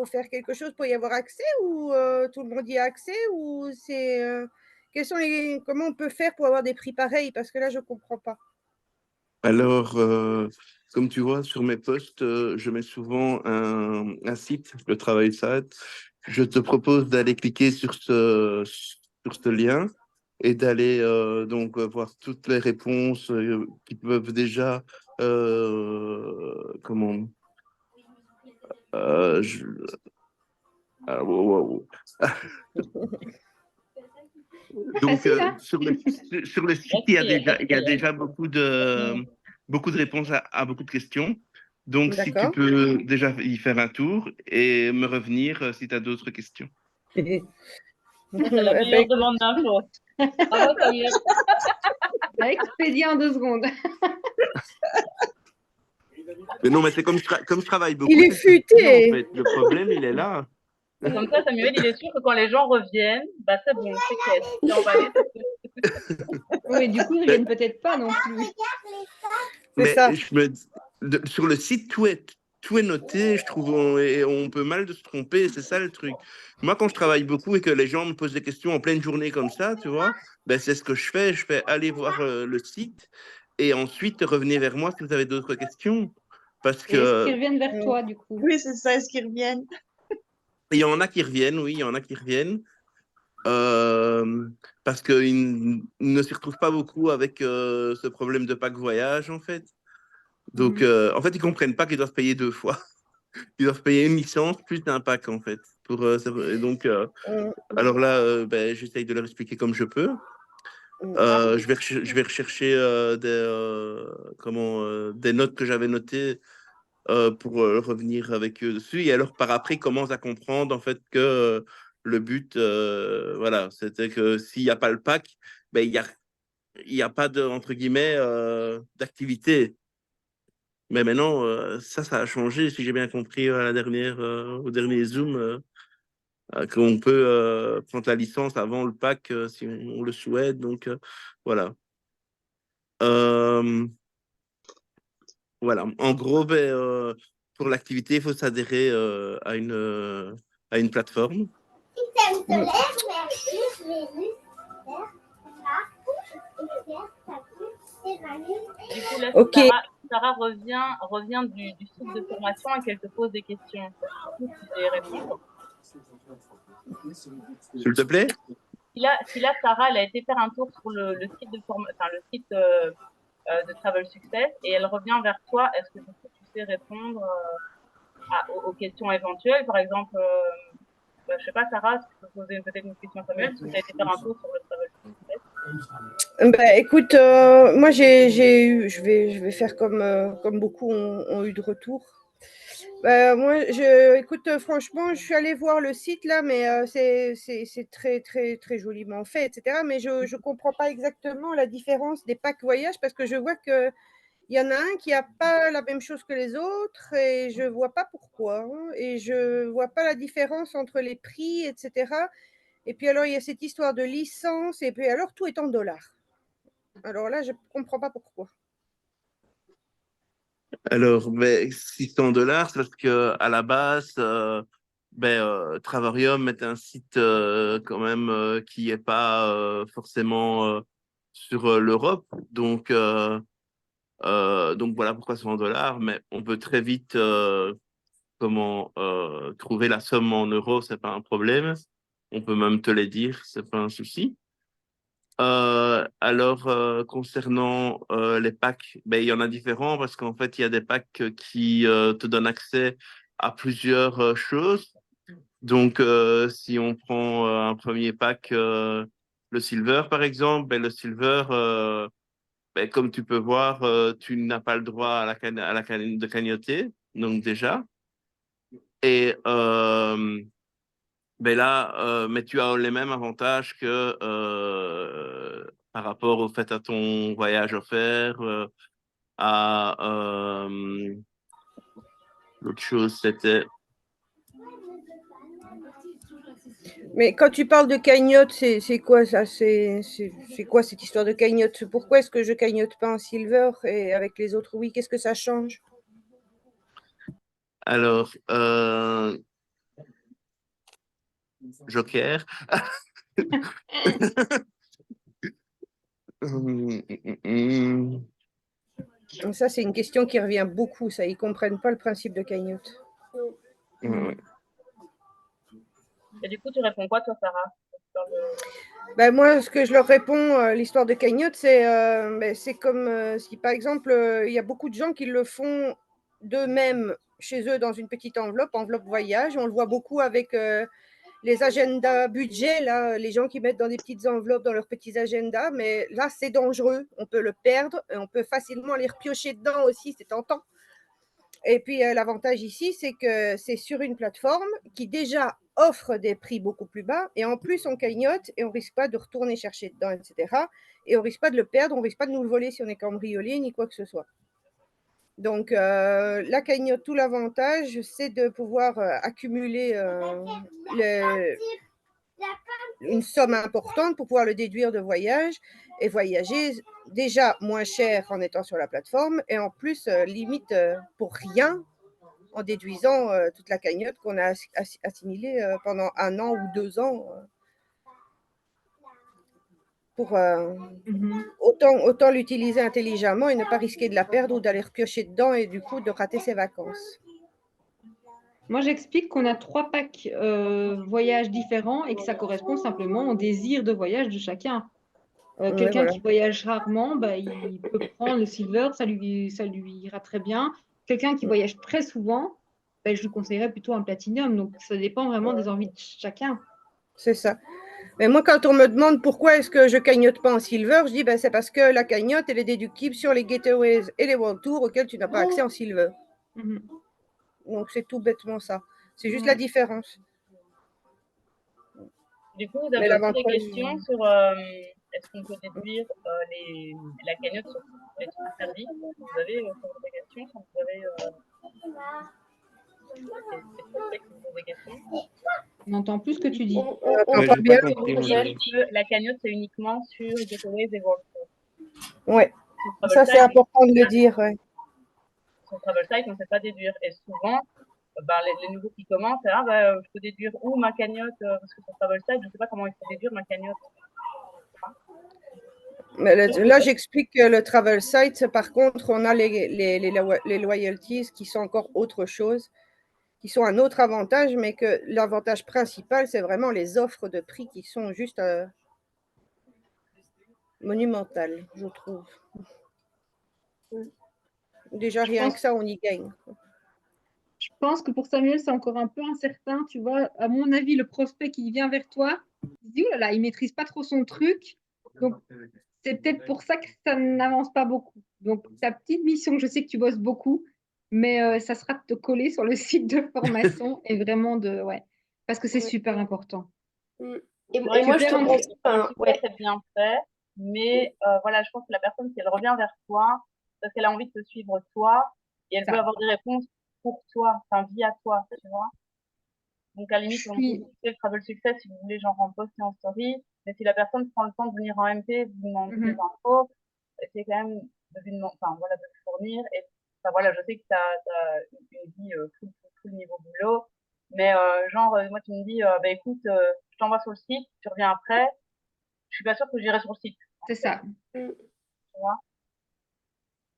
faire quelque chose pour y avoir accès ou tout le monde y a accès ou c'est comment on peut faire pour avoir des prix pareils parce que là, je comprends pas. Alors, comme tu vois, sur mes posts, je mets souvent un site, le Travail Site. Je te propose d'aller cliquer sur ce lien et d'aller donc voir toutes les réponses qui peuvent déjà, comment, euh, je- wow, wow. Donc, Facile, hein? sur le site, il y a déjà beaucoup de réponses à beaucoup de questions. Donc, si tu D'accord. peux déjà y faire un tour et me revenir si tu as d'autres questions. C'est la meilleure demande d'infos. Bravo, Samuel. Expédient en 2 secondes. Mais non, mais c'est comme je travaille beaucoup. Il est c'est suffisant, en futé. fait. Le problème, il est là. Comme ça, Samuel, il est sûr que quand les gens reviennent, bah c'est bon, c'est caisse, c'est emballé. Oui, du coup, ils ne viennent peut-être pas non plus. C'est Mais ça. sur le site, tout est noté, je trouve, et on peut mal de se tromper, c'est ça le truc. Moi, quand je travaille beaucoup et que les gens me posent des questions en pleine journée comme ça, tu vois, ben, c'est ce que je fais. Je fais aller voir le site et ensuite revenez vers moi si vous avez d'autres questions. Parce Et est-ce qu'ils que reviennent vers toi, du coup? Oui, c'est ça, est-ce qu'ils reviennent? il y en a qui reviennent, oui, il y en a qui reviennent. Parce qu'ils ne s'y retrouvent pas beaucoup avec ce problème de pack voyage, en fait. Donc, en fait, ils comprennent pas qu'ils doivent payer 2 fois. Ils doivent payer une licence plus un pack, en fait. Et donc, alors là, ben, j'essaye de leur expliquer comme je peux. Je vais rechercher des notes que j'avais notées pour revenir avec eux dessus. Et alors, par après, ils commencent à comprendre, en fait, que le but, voilà, c'était que s'il n'y a pas le pack, ben, il y a pas de, entre guillemets, d'activité. Mais maintenant, ça a changé, si j'ai bien compris au dernier Zoom, qu'on peut prendre la licence avant le pack si on le souhaite. Donc, voilà. Euh, voilà. En gros, ben, pour l'activité, il faut s'adhérer à une plateforme. Du coup, là, Ok. Sarah revient du site de formation et qu'elle te pose des questions. Du coup, tu sais répondre. S'il te plaît? Si là, Sarah, elle a été faire un tour sur le site le site de Travel Success et elle revient vers toi, est-ce que du coup, tu sais répondre aux questions éventuelles? Par exemple, je sais pas, Sarah, si tu peux poser peut-être une question à Samuel, parce que tu as été faire un tour sur le Travel Success. Bah, écoute, moi je vais faire comme beaucoup ont eu de retour. Moi, écoute, franchement, je suis allée voir le site là, mais c'est très très très joliment fait, etc. Mais je comprends pas exactement la différence des packs voyage parce que je vois que il y en a un qui a pas la même chose que les autres et je vois pas pourquoi, hein, et je vois pas la différence entre les prix, etc. Et puis alors il y a cette histoire de licence et puis alors tout est en dollars. Alors là, je comprends pas pourquoi. Alors, ben, $600, c'est parce que à la base, Travarium est un site quand même qui est pas forcément sur l'Europe. Donc voilà pourquoi c'est en dollars. Mais on peut très vite trouver la somme en euros, c'est pas un problème. On peut même te les dire, c'est pas un souci. Concernant les packs, ben, il y en a différents parce qu'en fait, il y a des packs qui te donnent accès à plusieurs choses. Donc, si on prend un premier pack, le Silver, par exemple, ben, le Silver, ben, comme tu peux voir, tu n'as pas le droit à la canne de cagnotter, donc déjà. Et ben là, mais tu as les mêmes avantages que par rapport au fait à ton voyage offert, à l'autre chose, c'était Mais quand tu parles de cagnotte, c'est quoi ça? C'est quoi cette histoire de cagnotte? Pourquoi est-ce que je cagnotte pas en silver et avec les autres oui? Qu'est-ce que ça change? alors Joker. Ça, c'est une question qui revient beaucoup. Ça, ils comprennent pas le principe de cagnotte. Ouais. Et du coup, tu réponds quoi, toi, Sarah? Ben, moi, ce que je leur réponds, l'histoire de cagnotte, c'est comme si, par exemple, il y a beaucoup de gens qui le font d'eux-mêmes chez eux dans une petite enveloppe voyage. On le voit beaucoup avec les agendas budget, là, les gens qui mettent dans des petites enveloppes dans leurs petits agendas. Mais là, c'est dangereux. On peut le perdre et on peut facilement aller repiocher dedans aussi. C'est tentant. Et puis, l'avantage ici, c'est que c'est sur une plateforme qui déjà offre des prix beaucoup plus bas. Et en plus, on cagnotte et on ne risque pas de retourner chercher dedans, etc. Et on ne risque pas de le perdre, on ne risque pas de nous le voler si on est cambriolé, ni quoi que ce soit. Donc, la cagnotte, tout l'avantage, c'est de pouvoir accumuler une somme importante pour pouvoir le déduire de voyage et voyager déjà moins cher en étant sur la plateforme et en plus, limite pour rien en déduisant toute la cagnotte qu'on a assimilée pendant 1 an ou 2 ans. Pour autant l'utiliser intelligemment et ne pas risquer de la perdre ou d'aller repiocher dedans et du coup de rater ses vacances. Moi, j'explique qu'on a 3 packs voyages différents et que ça correspond simplement au désir de voyage de chacun. Quelqu'un voilà. qui voyage rarement, bah, il peut prendre le silver, ça lui ira très bien. Quelqu'un qui voyage très souvent, bah, je lui conseillerais plutôt un platinum. Donc, ça dépend vraiment des envies de chacun. C'est ça. Mais moi, quand on me demande pourquoi est-ce que je cagnotte pas en silver, je dis ben, c'est parce que la cagnotte, elle est déductible sur les Gateways et les World Tours auxquels tu n'as pas accès en silver. Donc, c'est tout bêtement ça. C'est juste la différence. Du coup, vous avez aussi des questions sur est-ce qu'on peut déduire la cagnotte sur les trucs servis. Vous avez des questions quand vous avez des questions. On entend plus ce que tu dis. On entend bien. La cagnotte, c'est uniquement sur Gateways et World Tour. Oui, ça c'est important de le dire. Ouais. Sur Travel Site, on ne sait pas déduire. Et souvent, les nouveaux qui commencent, je peux déduire où ma cagnotte, parce que sur Travel Site, je ne sais pas comment il faut déduire ma cagnotte. Mais là, j'explique que le Travel Site, par contre, on a les loyalties qui sont encore autre chose, qui sont un autre avantage, mais que l'avantage principal, c'est vraiment les offres de prix qui sont juste monumentales, je trouve. Déjà, rien que ça, on y gagne. Je pense que pour Samuel, c'est encore un peu incertain. Tu vois, à mon avis, le prospect qui vient vers toi, il dit, oh là là, il ne maîtrise pas trop son truc. Donc, c'est peut-être pour ça que ça n'avance pas beaucoup. Donc, ta petite mission, je sais que tu bosses beaucoup, mais ça sera de te coller sur le site de formation et vraiment de... Ouais, parce que c'est super important. Et moi, je te pense... c'est bien fait, mais voilà, je pense que la personne, si elle revient vers toi, parce qu'elle a envie de te suivre toi, et elle veut avoir des réponses pour toi, enfin, via toi, tu vois. Donc, à la limite, on peut le Travel Success si vous voulez, genre en post et en story. Mais si la personne prend le temps de venir en MP, vous demander des infos, c'est quand même de lui fournir. Et voilà, je sais que tu as une vie full niveau boulot. Mais moi, tu me dis, écoute, je t'envoie sur le site, tu reviens après. Je suis pas sûre que j'irai sur le site. C'est ça. Tu vois.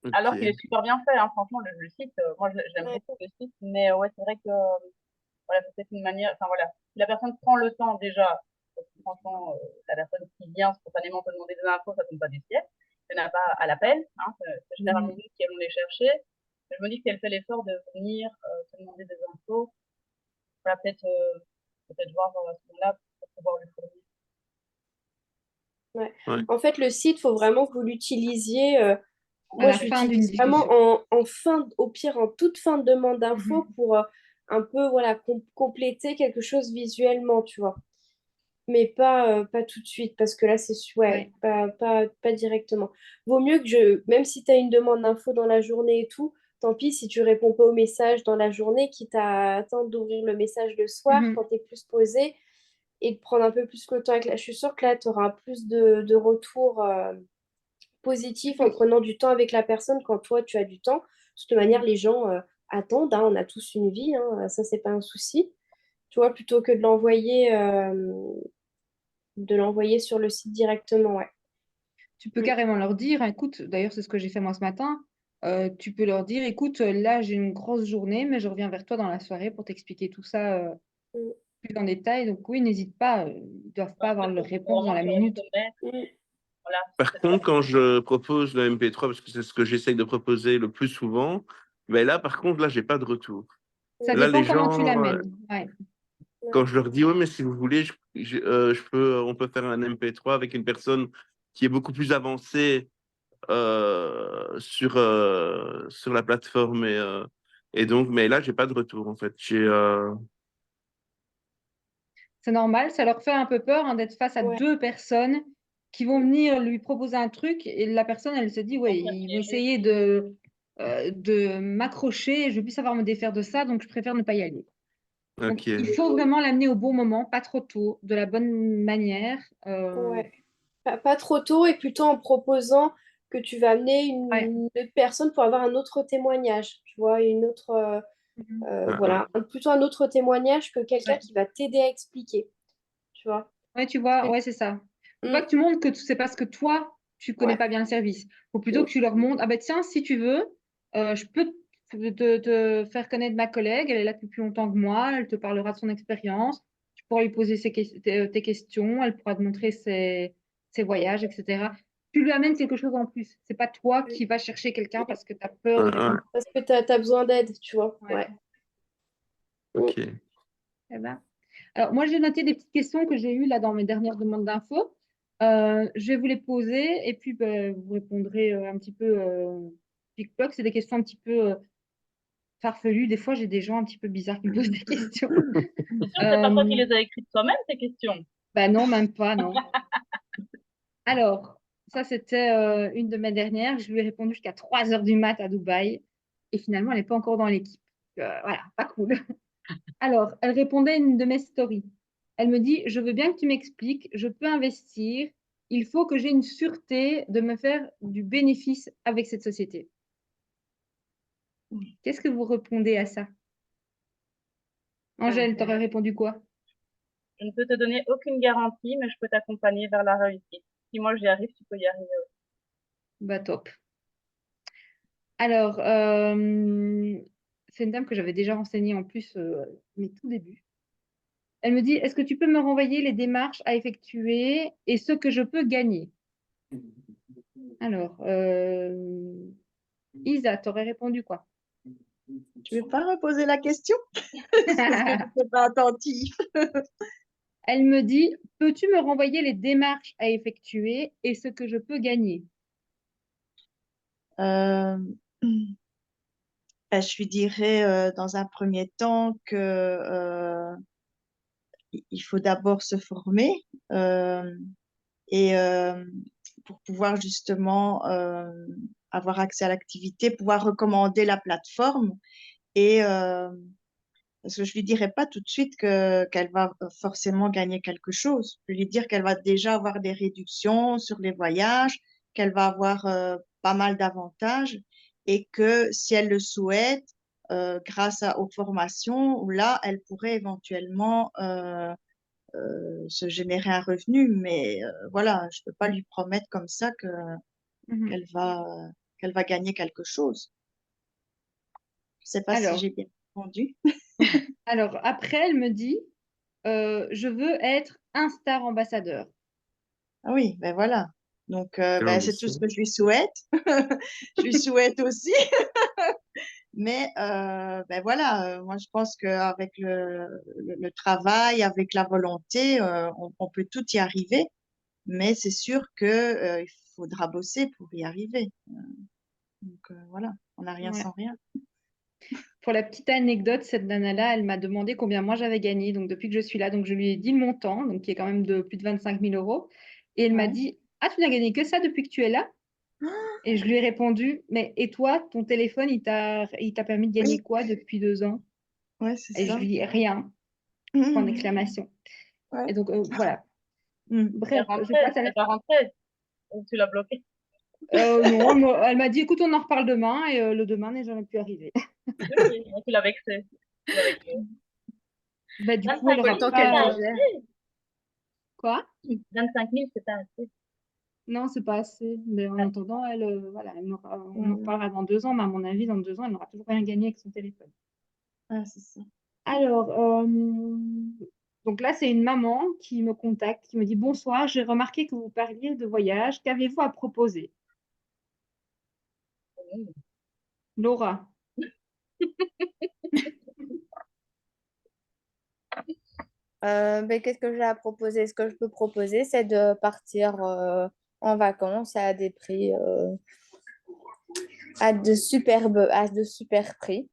Okay. Alors qu'il est super bien fait, hein, franchement, le site, moi j'aime beaucoup le site, mais ouais, c'est vrai que voilà, c'est peut-être une manière, enfin voilà, si la personne prend le temps déjà, parce que franchement, la personne qui vient spontanément te demander des infos, ça tombe pas du ciel, elle n'a pas à l'appel, hein, c'est généralement nous qui allons les chercher. Mais je me dis que si elle fait l'effort de venir te demander des infos, voilà, peut-être voir à ce moment-là pour pouvoir lui fournir. Ouais. En fait, le site, il faut vraiment que vous l'utilisiez. Moi, je l'utilise vraiment en fin, au pire, en toute fin de demande d'infos pour un peu compléter quelque chose visuellement, tu vois. Mais pas tout de suite, parce que là, c'est pas directement. Vaut mieux que même si tu as une demande d'infos dans la journée et tout, tant pis si tu réponds pas au message dans la journée, quitte à attendre d'ouvrir le message le soir quand tu es plus posé et de prendre un peu plus le temps avec je suis sûre que là, tu auras plus de retours positifs en prenant du temps avec la personne quand toi, tu as du temps. De toute manière, les gens attendent, hein, on a tous une vie, hein, ça, c'est pas un souci. Tu vois, plutôt que de l'envoyer sur le site directement, ouais. Tu peux carrément leur dire, écoute, d'ailleurs, c'est ce que j'ai fait moi ce matin, tu peux leur dire, écoute, là, j'ai une grosse journée, mais je reviens vers toi dans la soirée pour t'expliquer tout ça plus en détail. Donc oui, n'hésite pas, ils ne doivent pas avoir leur réponse dans la minute. Voilà. Par contre, quand je propose le MP3, parce que c'est ce que j'essaye de proposer le plus souvent, mais là, par contre, là, j'ai pas de retour. Ça là, dépend les comment gens, tu l'amènes. Ouais. Quand je leur dis, oui, mais si vous voulez, on peut faire un MP3 avec une personne qui est beaucoup plus avancée sur la plateforme. Et donc, mais là, j'ai pas de retour, en fait. C'est normal, ça leur fait un peu peur d'être face à deux personnes qui vont venir lui proposer un truc et la personne, elle se dit, oui, ils vont essayer de de m'accrocher, je ne vais plus savoir me défaire de ça, donc je préfère ne pas y aller. Donc, Ok. il faut vraiment l'amener au bon moment, pas trop tôt, de la bonne manière. Ouais. Pas trop tôt et plutôt en proposant que tu vas amener Ouais. une autre personne pour avoir un autre témoignage, tu vois, une autre, Mhm. voilà, plutôt un autre témoignage que quelqu'un Ouais. qui va t'aider à expliquer, tu vois. Ouais, tu vois, ouais, c'est ça. Faut pas Mm, que tu montres que c'est parce que toi, tu connais ouais. pas bien le service. Faut plutôt Mm, que tu leur montres, ah ben tiens, si tu veux, je peux te faire connaître ma collègue, elle est là depuis plus longtemps que moi, elle te parlera de son expérience, tu pourras lui poser tes questions, elle pourra te montrer ses voyages, etc. Tu lui amènes quelque chose en plus. C'est pas toi mm. qui vas chercher quelqu'un parce que tu as peur Ouais, de ouais. répondre. Parce que tu as besoin d'aide, tu vois. Ouais. Ouais. Mm. Ok. Eh ben. Alors, moi, j'ai noté des petites questions que j'ai eues là dans mes dernières demandes d'infos. Je vais vous les poser et puis ben, vous répondrez un petit peu pic-poc. C'est des questions un petit peu farfelues. Des fois, j'ai des gens un petit peu bizarres qui me posent des questions. C'est sûr, c'est pas toi qui Euh, les as écrites toi-même, ces questions. bah non, même pas, non. Alors, ça, c'était une de mes dernières. Je lui ai répondu jusqu'à 3 heures du mat à Dubaï. Et finalement, elle n'est pas encore dans l'équipe. Voilà, pas cool. Alors, elle répondait à une de mes stories. Elle me dit, je veux bien que tu m'expliques, je peux investir, il faut que j'ai une sûreté de me faire du bénéfice avec cette société. Qu'est-ce que vous répondez à ça? Angèle, t'aurais répondu quoi? Je ne peux te donner aucune garantie, mais je peux t'accompagner vers la réussite. Si moi j'y arrive, tu peux y arriver. Bah top. Alors, c'est une dame que j'avais déjà renseignée en plus, mes tout débuts. Elle me dit, est-ce que tu peux me renvoyer les démarches à effectuer et ce que je peux gagner? Alors, Isa, t'aurais répondu quoi? Tu veux pas reposer la question? Parce que je n'étais pas attentive. Elle me dit, peux-tu me renvoyer les démarches à effectuer et ce que je peux gagner? Euh, ben, je lui dirais dans un premier temps que il faut d'abord se former euh, et pour pouvoir justement avoir accès à l'activité, pouvoir recommander la plateforme et parce que je lui dirais pas tout de suite que qu'elle va forcément gagner quelque chose. Je vais lui dire qu'elle va déjà avoir des réductions sur les voyages, qu'elle va avoir pas mal d'avantages et que si elle le souhaite, aux formations, là, elle pourrait éventuellement se générer un revenu. Mais voilà, je peux pas lui promettre comme ça que Mhm. qu'elle va qu'elle va gagner quelque chose. Je sais pas si Alors, j'ai bien répondu. alors, après, elle me dit, je veux être un star ambassadeur. Ah oui, ben voilà. Donc, Quelle ben, c'est tout ce ambition. que je lui souhaite. Je lui souhaite aussi. Mais ben voilà, moi je pense qu'avec le travail, avec la volonté, on peut tout y arriver. Mais c'est sûr que, il faudra bosser pour y arriver. Donc voilà, on n'a rien Ouais. sans rien. Pour la petite anecdote, cette nana-là, elle m'a demandé combien moi j'avais gagné donc depuis que je suis là. Donc je lui ai dit le montant, donc qui est quand même de plus de 25 000 euros. Et elle m'a Ouais. dit, ah, tu n'as gagné que ça depuis que tu es là? Et je lui ai répondu, mais et toi, ton téléphone, il t'a permis de gagner Oui, quoi depuis 2 ans? ouais, c'est Et je ça. lui dis, rien, point Mhm. d'exclamation. Et Ouais. donc, voilà. Mhm. Bref, je passe à Elle la... est pas rentrée. Ou tu l'as bloquée. Non, elle m'a dit, écoute, on en reparle demain, et le demain n'est jamais pu arriver. Ok, donc tu l'as vexée. Tu l'as vexée. Bah, du coup, elle 25 aura 000, Autant c'est qu'elle pas pas... digère. assez. Quoi? 25 000, c'est pas assez. Non, c'est pas assez. Mais en attendant, elle, voilà, on en Mhm. reparlera dans 2 ans, mais à mon avis, dans 2 ans, elle n'aura toujours rien gagné avec son téléphone. Ah, c'est ça. Alors, donc là, c'est une maman qui me contacte, qui me dit, bonsoir, j'ai remarqué que vous parliez de voyage. Qu'avez-vous à proposer? Laura. Ben, qu'est-ce que j'ai à proposer? Ce que je peux proposer, c'est de partir en vacances à des prix, à de super prix.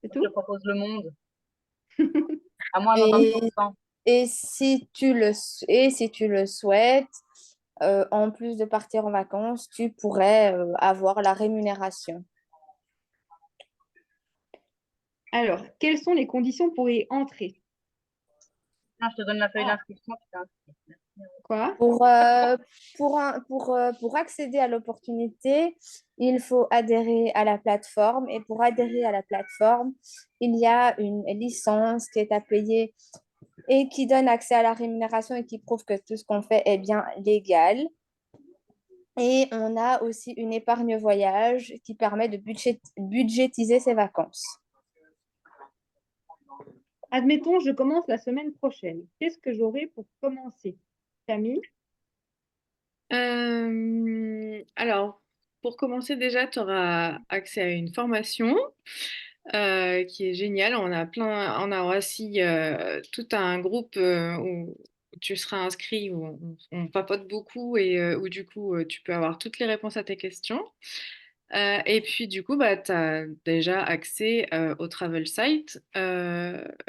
C'est Je tout? propose le monde. À moins Et, 90%. et si tu le souhaites, en plus de partir en vacances, tu pourrais avoir la rémunération. Alors, quelles sont les conditions pour y entrer? Ah, je te donne la feuille d'inscription, tu t'inscris. Quoi? Pour accéder à l'opportunité, il faut adhérer à la plateforme. Et pour adhérer à la plateforme, il y a une licence qui est à payer et qui donne accès à la rémunération et qui prouve que tout ce qu'on fait est bien légal. Et on a aussi une épargne voyage qui permet de budgétiser ses vacances. Admettons, je commence la semaine prochaine. Qu'est-ce que j'aurai pour commencer? Camille? Alors, pour commencer déjà, tu auras accès à une formation qui est géniale. On a aussi tout un groupe où tu seras inscrit, où on papote beaucoup et où du coup tu peux avoir toutes les réponses à tes questions. Et puis du coup, bah, tu as déjà accès au Travel Site.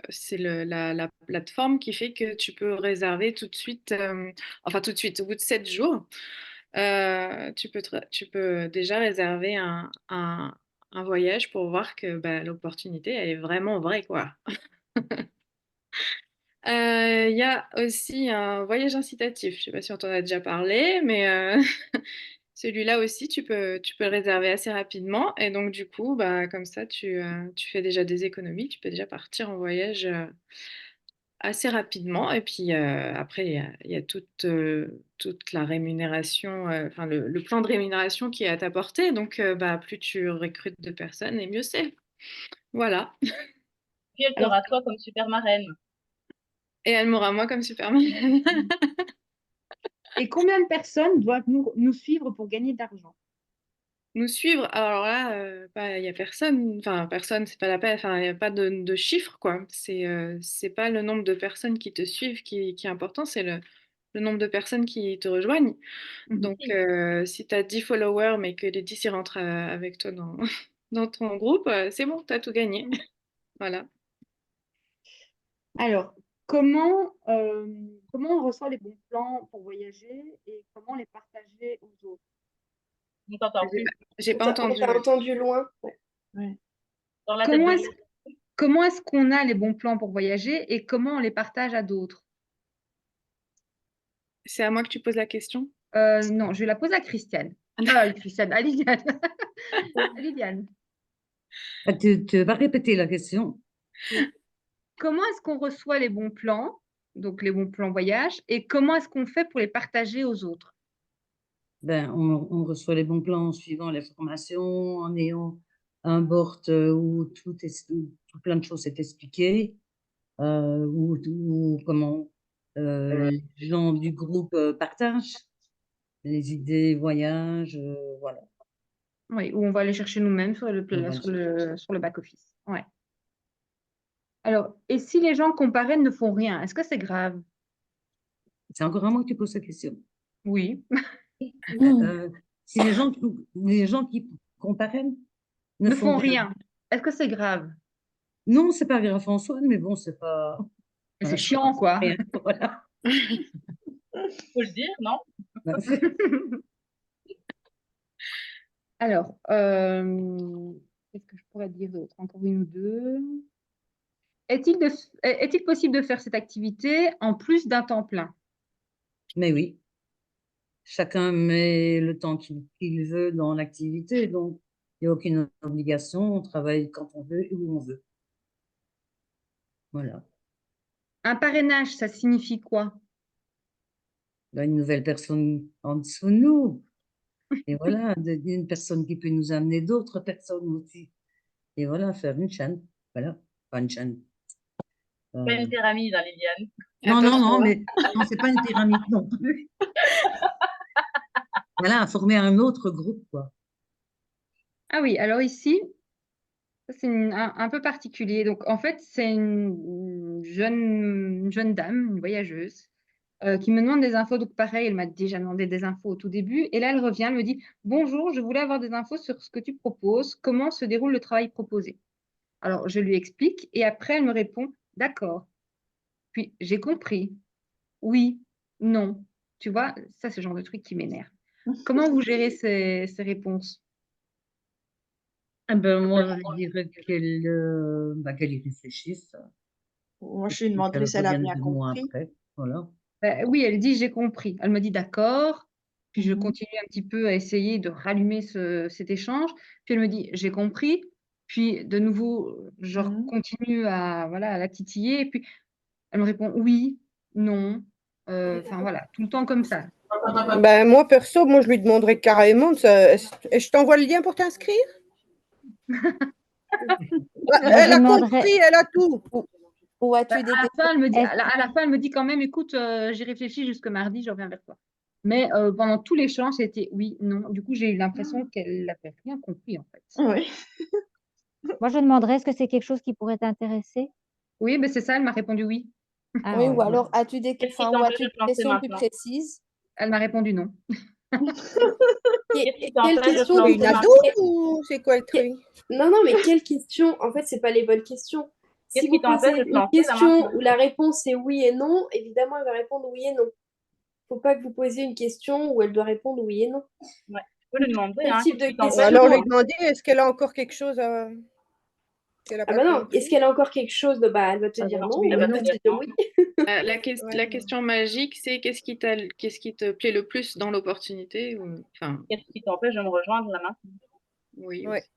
C'est la plateforme qui fait que tu peux réserver tout de suite, enfin tout de suite, au bout de 7 jours, tu peux déjà réserver un voyage pour voir que bah, l'opportunité, elle est vraiment vraie, quoi. Il y a aussi un voyage incitatif. Je ne sais pas si on t'en a déjà parlé, mais celui-là aussi, tu peux le réserver assez rapidement. Et donc, du coup, bah, comme ça, tu fais déjà des économies. Tu peux déjà partir en voyage assez rapidement. Et puis, après, il y a toute la rémunération, enfin, le plan de rémunération qui est à ta portée. Donc, bah, plus tu recrutes de personnes, et mieux c'est. Voilà. Puis elle Alors, t'aura toi comme super marraine. Et elle m'aura moi comme Superman. et combien de personnes doivent nous suivre pour gagner de l'argent? Nous suivre, alors là, il y a personne, enfin personne, c'est pas la peine, enfin il n'y a pas de chiffre quoi. C'est pas le nombre de personnes qui te suivent qui est important, c'est le nombre de personnes qui te rejoignent. Donc si tu as 10 followers mais que les 10 ils rentrent avec toi dans, dans ton groupe, c'est bon, tu as tout gagné. Voilà. Alors, comment on reçoit les bons plans pour voyager et comment les partager aux autres? On t'entend plus. J'ai pas On entendu. t'a entendu loin. Ouais. Dans la tête de Comment est-ce qu'on a les bons plans pour voyager et comment on les partage à d'autres? C'est à moi que tu poses la question? Non, je vais la poser à Christiane. Christiane, à Liliane. À Liliane. Tu vas répéter la question? Comment est-ce qu'on reçoit les bons plans, donc les bons plans voyage, et comment est-ce qu'on fait pour les partager aux autres? Ben, on reçoit les bons plans en suivant les formations, en ayant un board où où plein de choses est expliqué, où comment les gens du groupe partagent les idées, voyages, voilà. Oui, où on va aller chercher nous-mêmes sur On va le chercher. sur le back-office. Ouais. Alors, et si les gens comparés ne font rien, est-ce que c'est grave? C'est encore à moi que tu poses la question. Oui. Si les gens qui comparennent ne Ne font font rien. rien. Est-ce que c'est grave? Non, c'est pas grave en soi, mais bon, c'est pas. Mais c'est Voilà, chiant, quoi. rien, voilà. Faut le dire, non? Alors, qu'est-ce que je pourrais dire d'autre? Encore une ou deux. Est-il possible de faire cette activité en plus d'un temps plein? Mais oui, chacun met le temps qu'il veut dans l'activité, donc il n'y a aucune obligation, on travaille quand on veut et où on veut. Voilà. Un parrainage, ça signifie quoi? Là, une nouvelle personne en dessous de nous. Et voilà, une personne qui peut nous amener d'autres personnes aussi. Et voilà, faire une chaîne. Voilà, pas une chaîne. Pas une pyramide, hein, Liliane. Non, Pas non, trop. non, mais non, c'est pas une pyramide non plus. Voilà, former un autre groupe, quoi. Ah oui, alors ici, c'est un peu particulier. Donc, en fait, c'est une jeune dame, une voyageuse, qui me demande des infos. Donc, pareil, elle m'a déjà demandé des infos au tout début. Et là, elle revient, elle me dit, bonjour, je voulais avoir des infos sur ce que tu proposes. Comment se déroule le travail proposé? Alors, je lui explique et après, elle me répond, d'accord. Puis, j'ai compris. Oui, non. Tu vois, ça, c'est le genre de truc qui m'énerve. Comment vous gérez ces réponses? Eh ben, moi, je dirais qu'elle y réfléchisse Moi, et je lui puis demanderai qu'elle si elle a revienne bien vers moi compris. après. Voilà. Oui, elle dit j'ai compris. Elle me dit d'accord. Puis je Mhm. continue un petit peu à essayer de rallumer cet échange. Puis elle me dit j'ai compris. Puis de nouveau, je Mhm. continue voilà, à la titiller. Et puis elle me répond oui, non. Enfin voilà, tout le temps comme ça. Ben, moi, perso, moi, je lui demanderais carrément, et je t'envoie le lien pour t'inscrire? Moi, je Elle lui a demanderais, compris, elle a tout. Ou as-tu des À la questions? fin, elle me dit, est-ce à la fin, elle me dit quand même, écoute, j'y réfléchis jusque mardi, je reviens vers toi. Mais pendant tout l'échange, c'était oui, non. Du coup, j'ai eu l'impression qu'elle n'avait rien compris, en fait. Oui. moi, je lui demanderais, est-ce que c'est quelque chose qui pourrait t'intéresser? Oui, mais c'est ça, elle m'a répondu oui. Ah Oui, ouais, ou voilà. alors as-tu des, Qu'est-ce qui enfin, ou t'empêche as-tu de des te lancer questions plus maintenant? précises? Elle m'a répondu non. Qu'est-ce qui Quelle t'empêche de te question Mais lancer il y en a vous maintenant? d'autres ou c'est quoi le truc? Non, non, mais quelle question? En fait, c'est pas les bonnes questions. Si Qu'est-ce vous qui t'empêche posez de te une lancer là question maintenant? où la réponse est oui et non, évidemment, elle va répondre oui et non. Faut pas que vous posiez une question où elle doit répondre oui et non. Ouais. Tu peux lui demander, Quel hein, type qu'est-ce qui de Ou t'empêche question? de alors te lui lancer? demander, est-ce qu'elle a encore quelque chose qu'elle n'a Ah pas bah non, est-ce compris? qu'elle a encore quelque chose de bah elle va te Ah dire bah, non oui ou Elle ou elle va va te non. te dire dire non. oui. La Ouais. question magique, c'est qu'est-ce qui te plaît le plus dans l'opportunité enfin, Qu'est-ce qui t'empêche de me rejoindre là maintenant? oui Ouais. aussi.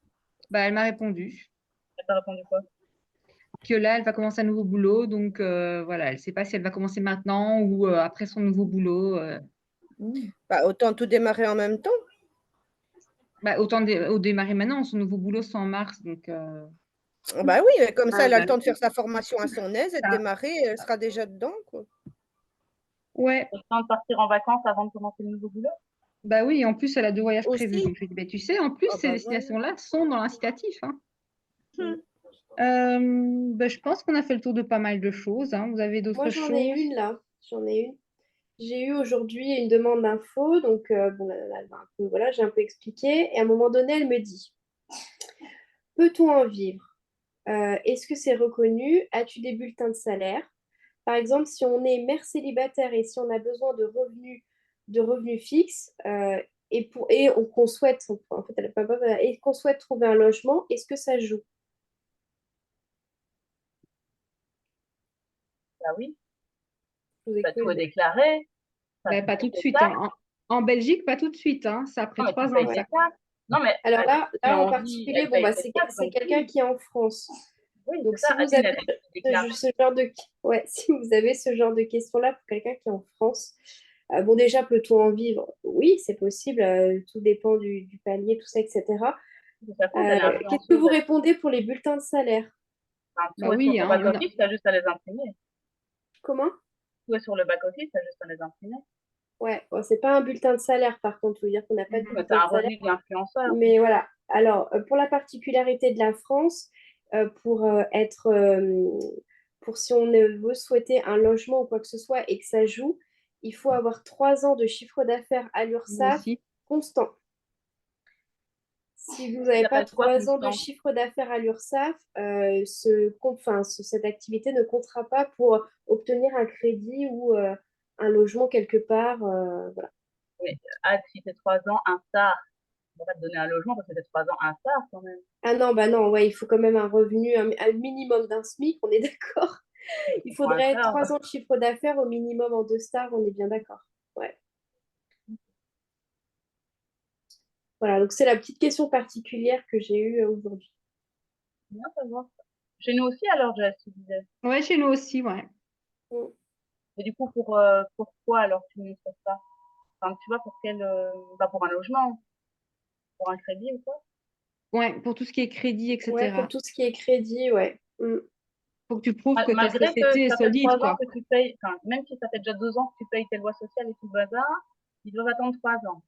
Bah, elle m'a répondu Elle t'a répondu quoi? que là, elle va commencer un nouveau boulot. Donc, voilà, elle ne sait pas si elle va commencer maintenant ou après son nouveau boulot. Bah, autant tout démarrer en même temps. Bah, autant démarrer maintenant. Son nouveau boulot, c'est en mars. Donc, Ah bah oui, comme ça, Ah, elle a bah, le temps de faire sa formation à son aise et de ça. démarrer, elle sera déjà dedans, quoi. Ouais, T'as le temps de partir en vacances avant de commencer le nouveau boulot? bah oui. En plus, elle a 2 voyages prévus. Aussi. Donc, je lui ai dit, bah, tu sais, en plus, Ah ces bah voilà. destinations-là sont dans l'incitatif, hein. Hmm. Bah, je pense qu'on a fait le tour de pas mal de choses, hein. Vous avez Moi d'autres j'en ai choses? une là, j'en ai une. J'ai eu aujourd'hui une demande d'info, donc bon, elle va un peu, voilà, j'ai un peu expliqué. Et à un moment donné, elle me dit, peut-on en vivre? Est-ce que c'est reconnu? As-tu des bulletins de salaire? Par exemple, si on est mère célibataire et si on a besoin de revenus fixes qu'on souhaite, en fait, elle a pas- et qu'on souhaite trouver un logement, est-ce que ça joue? Bah oui, Je vous t'as tout écoute. déclaré, t'as Bah, payé pas tout de tes suite, taxes. hein. En Belgique, pas tout de suite, hein. C'est après Non, mais tu 3 ans, payes Ouais. tes ça. taxes. Non, mais Alors si là en on dit particulier, elle bon, paye bah, ses taxes, c'est donc quelqu'un oui, qui est en France. oui, Donc, c'est ça. si vous Adeline, avez elle a tout déclaré. ce genre de, ouais, si vous avez ce genre de questions-là pour quelqu'un qui est en France, bon, déjà, peut-on en vivre? Oui, c'est possible. Tout dépend du palier, tout ça, etc. Ça compte, elle est Qu'est-ce que influenceuse. vous répondez pour les bulletins de salaire? Enfin, Bah tout est sur oui, ton hein. back-office, t'as juste à les imprimer. Comment? Tout est sur le back-office, t'as juste à les imprimer. Ouais, bon, c'est pas un bulletin de salaire, par contre, ça veut dire qu'on n'a pas de Mhm. Mais bulletin t'as de un salaire. revenu d'influenceur. Mais voilà. Alors, pour la particularité de la France, pour si on veut souhaiter un logement ou quoi que ce soit et que ça joue, il faut avoir 3 ans de chiffre d'affaires à Moi l'URSSAF aussi. constant. Si vous Ça n'avez pas s'appelle quoi, 3 ans de constant? chiffre d'affaires à l'URSSAF, cette activité ne comptera pas pour obtenir un crédit ou un logement quelque part. Voilà. Mais si t'es 3 ans, un star, on va pas te donner un logement parce que t'es 3 ans, un star quand même. Ah non, bah non, ouais, il faut quand même un revenu, un minimum d'un SMIC, on est d'accord. Il Pour un faudrait star, 3 ans de chiffre d'affaires au minimum en 2 stars, on est bien d'accord. Ouais. Voilà, donc c'est la petite question particulière que j'ai eue aujourd'hui. bien savoir. Chez nous aussi, alors, Jess, tu disais. Ouais, chez nous aussi, ouais. Mm. Et du coup, pourquoi alors tu ne fais pas? Enfin, tu vois, pas pour un logement, pour un crédit ou quoi? Ouais, pour tout ce qui est crédit, Ouais, pour etc. tout ce qui est crédit, ouais. Mm. Faut que tu prouves que ta Malgré que société est ça fait solide, 3 ans quoi. que tu payes, enfin, même si ça fait déjà 2 ans que tu payes tes lois sociales et tout le bazar, ils doivent attendre 3 ans.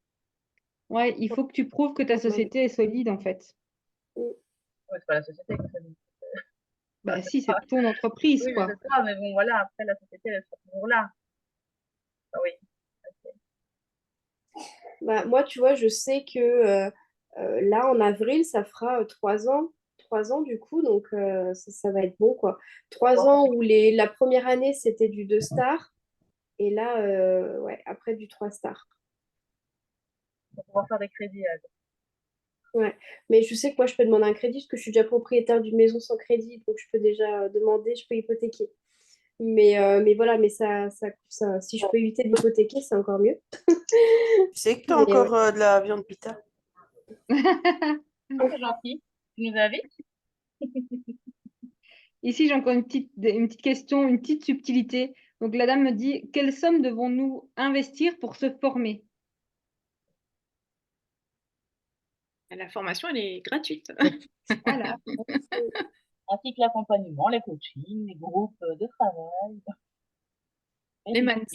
Ouais, il faut que tu prouves que ta société est solide, en fait. Mm. Ouais, c'est pas la société qui fait Bah c'est si, pas... c'est ton entreprise, Oui, mais quoi. c'est ça, mais bon, voilà, après, la société, elle sera toujours là. Ah oui. Bah, moi, tu vois, je sais que là, en avril, ça fera 3 ans. 3 ans, du coup, donc ça va être bon, quoi. 3 ans où la première année, c'était du 2 stars. Et là, ouais, après du 3 stars. Pour pouvoir faire des crédits. Ouais. Mais je sais que moi, je peux demander un crédit parce que je suis déjà propriétaire d'une maison sans crédit, donc je peux déjà demander, je peux hypothéquer. Mais voilà, mais si je peux éviter d'hypothéquer, c'est encore mieux. Tu sais que tu as Mais encore ouais. de la viande pita. C'est gentil. Tu nous invites? Ici, j'ai encore une petite question, une petite subtilité. Donc, la dame me dit, quelle somme devons-nous investir pour se former? La formation, elle est gratuite. Voilà. Ainsi que l'accompagnement, les coachings, les groupes de travail. Les mindset.